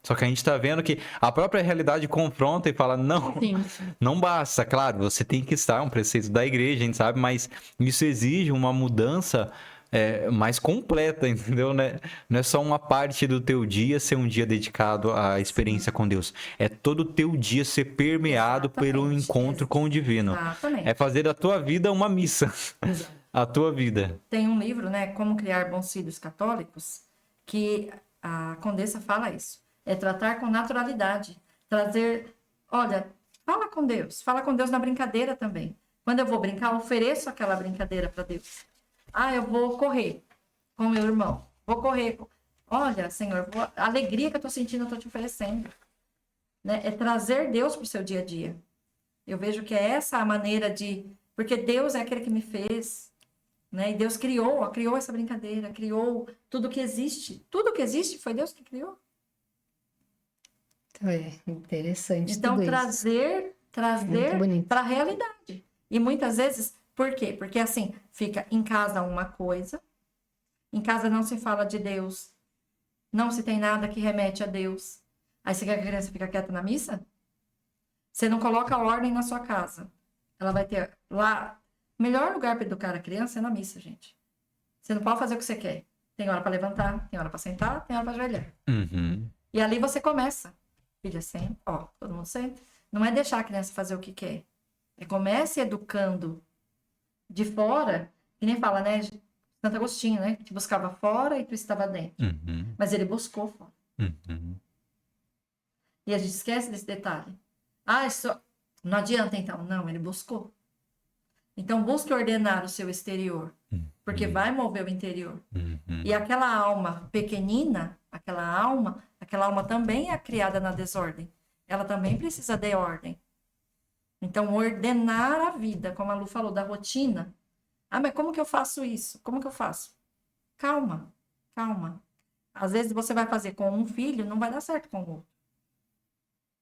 Só que a gente tá vendo que a própria realidade confronta e fala, não, Sim. não basta. Claro, você tem que estar, um preceito da igreja, a gente sabe, mas isso exige uma mudança mais completa, entendeu? Né? Não é só uma parte do teu dia ser um dia dedicado à experiência com Deus. É todo o teu dia ser permeado pelo Exatamente. encontro com o divino. Exatamente. É fazer da tua vida uma missa. A tua vida. Tem um livro, né, Como Criar Bons Filhos Católicos, que a Condessa fala isso. É tratar com naturalidade. Trazer, olha, fala com Deus na brincadeira também. Quando eu vou brincar, eu ofereço aquela brincadeira para Deus. Ah, eu vou correr com meu irmão. Vou correr. Olha, Senhor, a alegria que eu estou sentindo, eu estou te oferecendo. Né? É trazer Deus para o seu dia a dia. Eu vejo que é essa a maneira de... Porque Deus é aquele que me fez. Né? E Deus criou essa brincadeira, criou tudo que existe. Tudo que existe foi Deus que criou. É interessante. Então, tudo isso. trazer Muito bonito. para a realidade. E muitas vezes, por quê? Porque assim, fica em casa uma coisa, em casa não se fala de Deus, não se tem nada que remete a Deus. Aí você quer que a criança fique quieta na missa? Você não coloca ordem na sua casa. Ela vai ter lá... O melhor lugar para educar a criança é na missa, gente. Você não pode fazer o que você quer. Tem hora para levantar, tem hora para sentar, tem hora para ajoelhar. Uhum. E ali você começa. Filha, senta. Ó, todo mundo senta. Não é deixar a criança fazer o que quer. É comece educando de fora. Que nem fala, né? Santo Agostinho, né? Que buscava fora e tu estava dentro. Uhum. Mas ele buscou fora. Uhum. E a gente esquece desse detalhe. Ah, isso não adianta então. Não, ele buscou. Então busque ordenar o seu exterior. Porque vai mover o interior. Uhum. E aquela alma pequenina, aquela alma também é criada na desordem. Ela também precisa de ordem. Então, ordenar a vida, como a Lu falou, da rotina. Ah, mas como que eu faço isso? Como que eu faço? Calma, calma. Às vezes você vai fazer com um filho, não vai dar certo com o outro.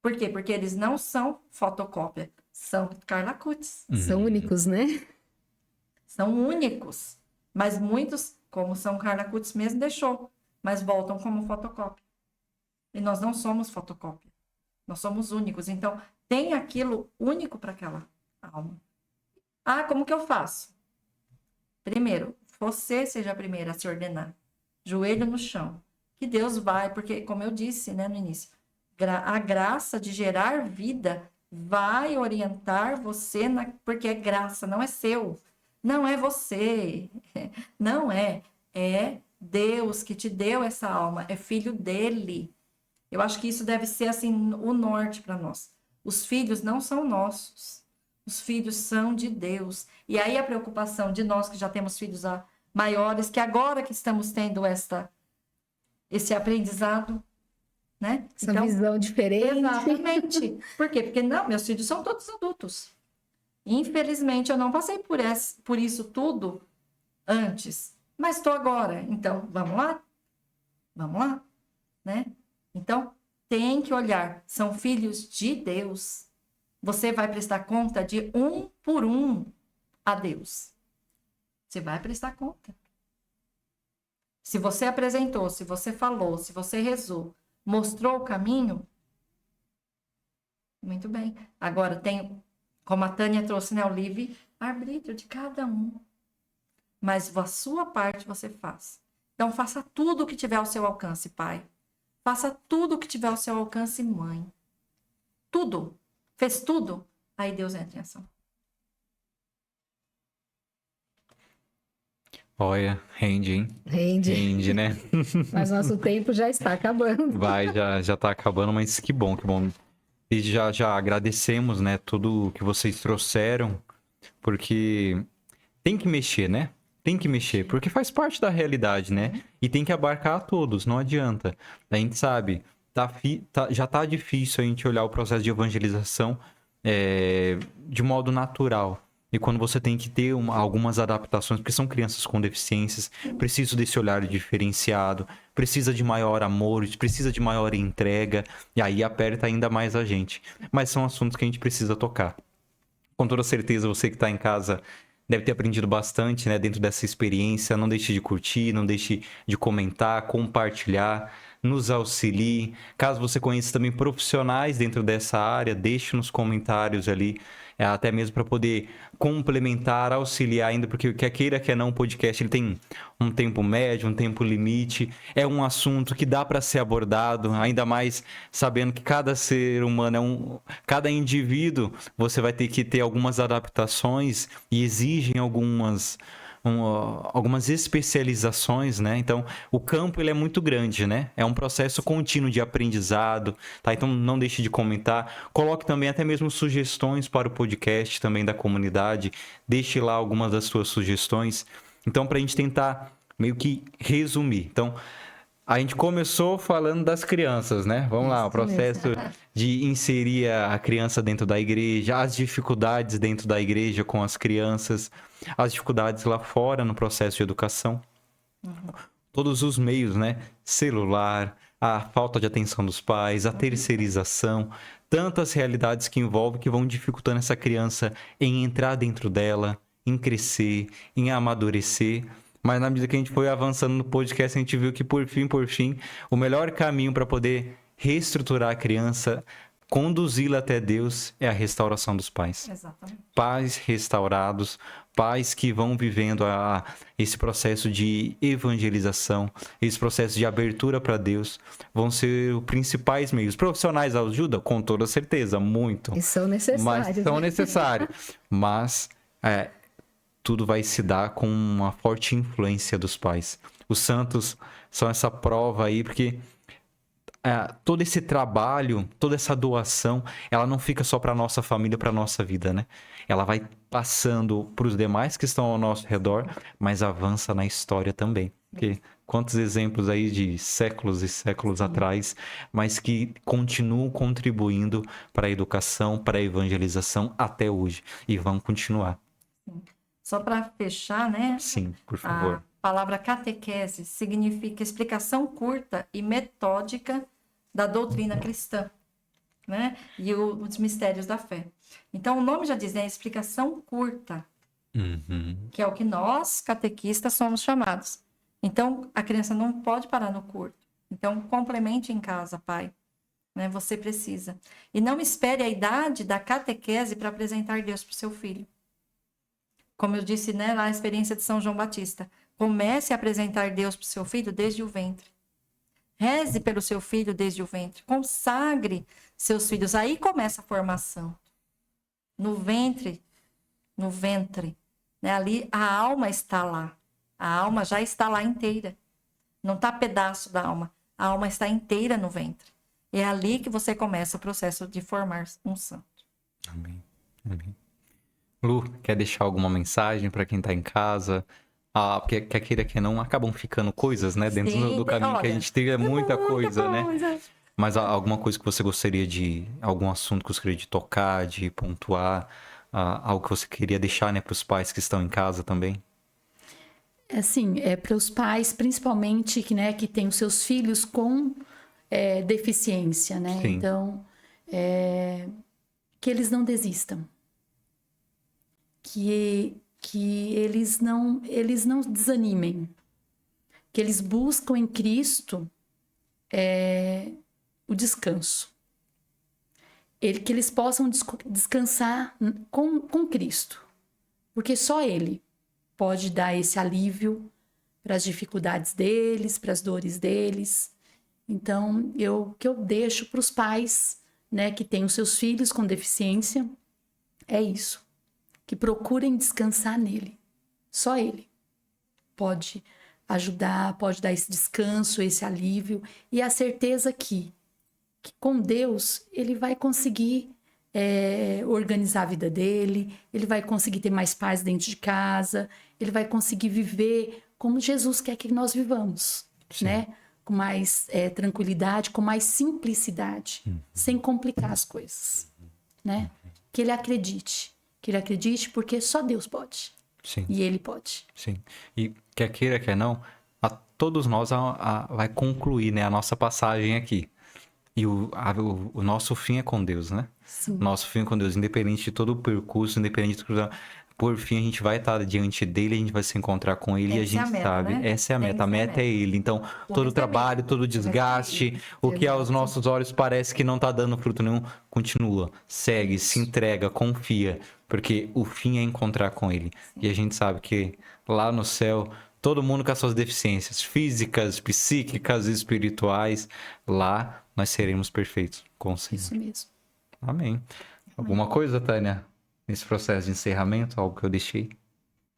Por quê? Porque eles não são fotocópia, são Carla Cutts. São únicos, né? São únicos. Mas muitos, como São Carla Cutts mesmo, deixou. Mas voltam como fotocópia. E nós não somos fotocópia. Nós somos únicos. Então, tem aquilo único para aquela alma. Ah, como que eu faço? Primeiro, você seja a primeira a se ordenar. Joelho no chão. Que Deus vai, porque, como eu disse, né, no início, a graça de gerar vida vai orientar você, porque é graça, não é seu. Não é você. Não é. É Deus que te deu essa alma. É filho dele. Eu acho que isso deve ser, assim, o norte para nós. Os filhos não são nossos. Os filhos são de Deus. E aí a preocupação de nós que já temos filhos maiores, que agora que estamos tendo esse aprendizado, né? Essa visão diferente. Exatamente. Por quê? Porque não, meus filhos são todos adultos. Infelizmente, eu não passei por isso tudo antes. Mas estou agora. Então, vamos lá? Vamos lá? Né? Então, tem que olhar. São filhos de Deus. Você vai prestar conta de um por um a Deus. Você vai prestar conta. Se você apresentou, se você falou, se você rezou, mostrou o caminho, muito bem. Agora, tem, como a Tânia trouxe, né, o livre-arbítrio de cada um. Mas a sua parte você faz. Então, faça tudo o que tiver ao seu alcance, pai. Faça tudo o que tiver ao seu alcance, mãe. Tudo. Fez tudo, aí Deus entra em ação. Olha, rende, hein? Rende. Né? Mas nosso tempo já está acabando. Vai, já tá acabando, mas que bom, que bom. E já agradecemos, né, tudo que vocês trouxeram, porque tem que mexer, né? Tem que mexer, porque faz parte da realidade, né? E tem que abarcar a todos, não adianta. A gente sabe, já tá difícil a gente olhar o processo de evangelização de modo natural. E quando você tem que ter algumas adaptações, porque são crianças com deficiências, precisa desse olhar diferenciado, precisa de maior amor, precisa de maior entrega, e aí aperta ainda mais a gente. Mas são assuntos que a gente precisa tocar. Com toda certeza, você que está em casa deve ter aprendido bastante, né, dentro dessa experiência. Não deixe de curtir, não deixe de comentar, compartilhar, nos auxilie. Caso você conheça também profissionais dentro dessa área, deixe nos comentários ali, até mesmo para poder complementar, auxiliar ainda, porque quer queira, quer não, o podcast ele tem um tempo médio, um tempo limite, é um assunto que dá para ser abordado, ainda mais sabendo que cada ser humano cada indivíduo, você vai ter que ter algumas adaptações e exigem algumas especializações, né? Então, o campo ele é muito grande, né? É um processo contínuo de aprendizado, tá? Então, não deixe de comentar. Coloque também até mesmo sugestões para o podcast também da comunidade. Deixe lá algumas das suas sugestões. Então, para a gente tentar meio que resumir. Então, a gente começou falando das crianças, né? Vamos lá, o processo de inserir a criança dentro da igreja, as dificuldades dentro da igreja com as crianças, as dificuldades lá fora no processo de educação. Todos os meios, né? Celular, a falta de atenção dos pais, a terceirização, tantas realidades que envolvem que vão dificultando essa criança em entrar dentro dela, em crescer, em amadurecer. Mas na medida que a gente foi avançando no podcast, a gente viu que por fim, o melhor caminho para poder reestruturar a criança, conduzi-la até Deus, é a restauração dos pais. Exatamente. Pais restaurados, pais que vão vivendo esse processo de evangelização, esse processo de abertura para Deus, vão ser os principais meios. Profissionais ajudam? Com toda certeza, muito. E são necessários. Mas são necessários. Mas tudo vai se dar com uma forte influência dos pais. Os santos são essa prova aí, porque todo esse trabalho, toda essa doação, ela não fica só para nossa família, para nossa vida, né? Ela vai passando para os demais que estão ao nosso redor, mas avança na história também. Porque quantos exemplos aí de séculos e séculos atrás, mas que continuam contribuindo para a educação, para a evangelização até hoje. E vão continuar. Só para fechar, né? Sim, por favor. A palavra catequese significa explicação curta e metódica da doutrina cristã, né? E os mistérios da fé. Então, o nome já diz, né? Explicação curta, que é o que nós, catequistas, somos chamados. Então, a criança não pode parar no curto. Então, complemente em casa, pai. Né? Você precisa. E não espere a idade da catequese para apresentar Deus para o seu filho. Como eu disse, né, lá a experiência de São João Batista. Comece a apresentar Deus para o seu filho desde o ventre. Reze pelo seu filho desde o ventre. Consagre seus filhos. Aí começa a formação. No ventre, né? Ali a alma está lá. A alma já está lá inteira. Não está pedaço da alma. A alma está inteira no ventre. É ali que você começa o processo de formar um santo. Amém. Amém. Lu, quer deixar alguma mensagem para quem está em casa? Porque quer queira, quer não, acabam ficando coisas, né? Dentro do caminho que a gente trilha, muita coisa, né? Mas alguma coisa que você gostaria algum assunto que você gostaria de tocar, de pontuar, algo que você queria deixar, né, para os pais que estão em casa também? Assim, para os pais, principalmente, que têm os seus filhos com deficiência, né? Sim. Então, que eles não desistam. Que eles não desanimem, que eles buscam em Cristo o descanso, que eles possam descansar com Cristo, porque só Ele pode dar esse alívio para as dificuldades deles, para as dores deles. Então, o que eu deixo para os pais, né, que têm os seus filhos com deficiência, é isso. Que procurem descansar nele. Só ele pode ajudar, pode dar esse descanso, esse alívio e a certeza que com Deus ele vai conseguir organizar a vida dele, ele vai conseguir ter mais paz dentro de casa, ele vai conseguir viver como Jesus quer que nós vivamos, né? Com mais tranquilidade, com mais simplicidade, sem complicar as coisas, né? Que ele acredite porque só Deus pode. Sim. E Ele pode. Sim. E quer queira, quer não, a todos nós vai concluir, né, a nossa passagem aqui. E o nosso fim é com Deus, né? Sim. Nosso fim é com Deus, independente de todo o percurso, independente de tudo. Por fim, a gente vai estar diante dele, a gente vai se encontrar com ele e a gente sabe. Né? Essa é a meta. A meta é ele. Então, todo o trabalho, todo o desgaste, o que aos nossos olhos parece que não está dando fruto nenhum, continua, segue, se entrega, confia, porque o fim é encontrar com ele. E a gente sabe que lá no céu, todo mundo com as suas deficiências físicas, psíquicas, espirituais, lá nós seremos perfeitos com o Senhor. Isso mesmo. Amém. Alguma coisa, Tânia? Nesse processo de encerramento, algo que eu deixei?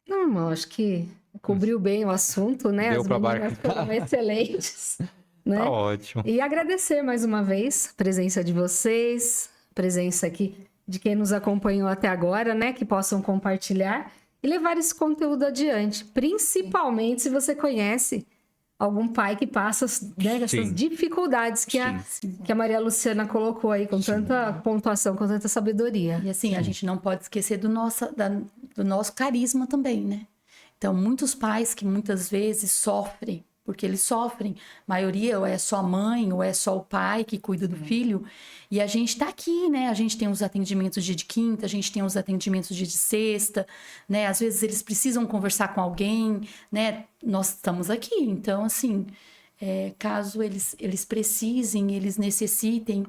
Não, irmão, acho que cobriu bem o assunto, né? Deu As pra meninas foram excelentes. Né? Tá ótimo. E agradecer mais uma vez a presença de vocês, a presença aqui de quem nos acompanhou até agora, né? Que possam compartilhar e levar esse conteúdo adiante. Principalmente se você conhece algum pai que passa, né, essas dificuldades que a Maria Luciana colocou aí com tanta pontuação, com tanta sabedoria. E assim, a gente não pode esquecer do nosso carisma também, né? Então, muitos pais que muitas vezes sofrem porque eles sofrem. A maioria ou é só a mãe ou é só o pai que cuida do filho. E a gente está aqui, né? A gente tem os atendimentos dia de quinta, a gente tem os atendimentos dia de sexta, né? Às vezes eles precisam conversar com alguém, né? Nós estamos aqui. Então, assim, caso eles precisem, eles necessitem,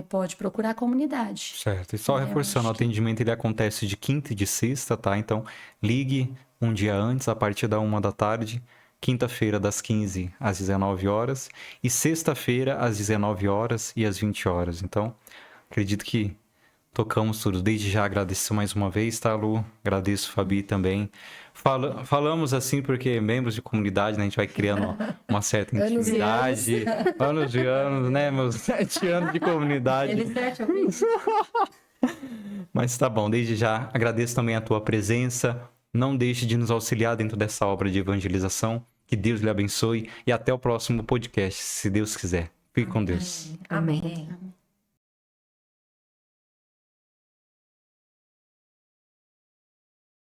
pode procurar a comunidade. Certo. E só reforçando, o atendimento ele acontece de quinta e de sexta, tá? Então, ligue um dia antes, a partir da 1h, quinta-feira das 15 às 19 horas e sexta-feira às 19 horas e às 20 horas. Então, acredito que tocamos tudo. Desde já agradeço mais uma vez, tá, Lu? Agradeço, Fabi, também. Falamos assim porque membros de comunidade, né? A gente vai criando uma certa intimidade. Anos e anos, né? Meus 7 anos de comunidade. Ele 7 ou 20. Mas tá bom, desde já agradeço também a tua presença. Não deixe de nos auxiliar dentro dessa obra de evangelização. Que Deus lhe abençoe e até o próximo podcast, se Deus quiser. Fique com Deus. Amém.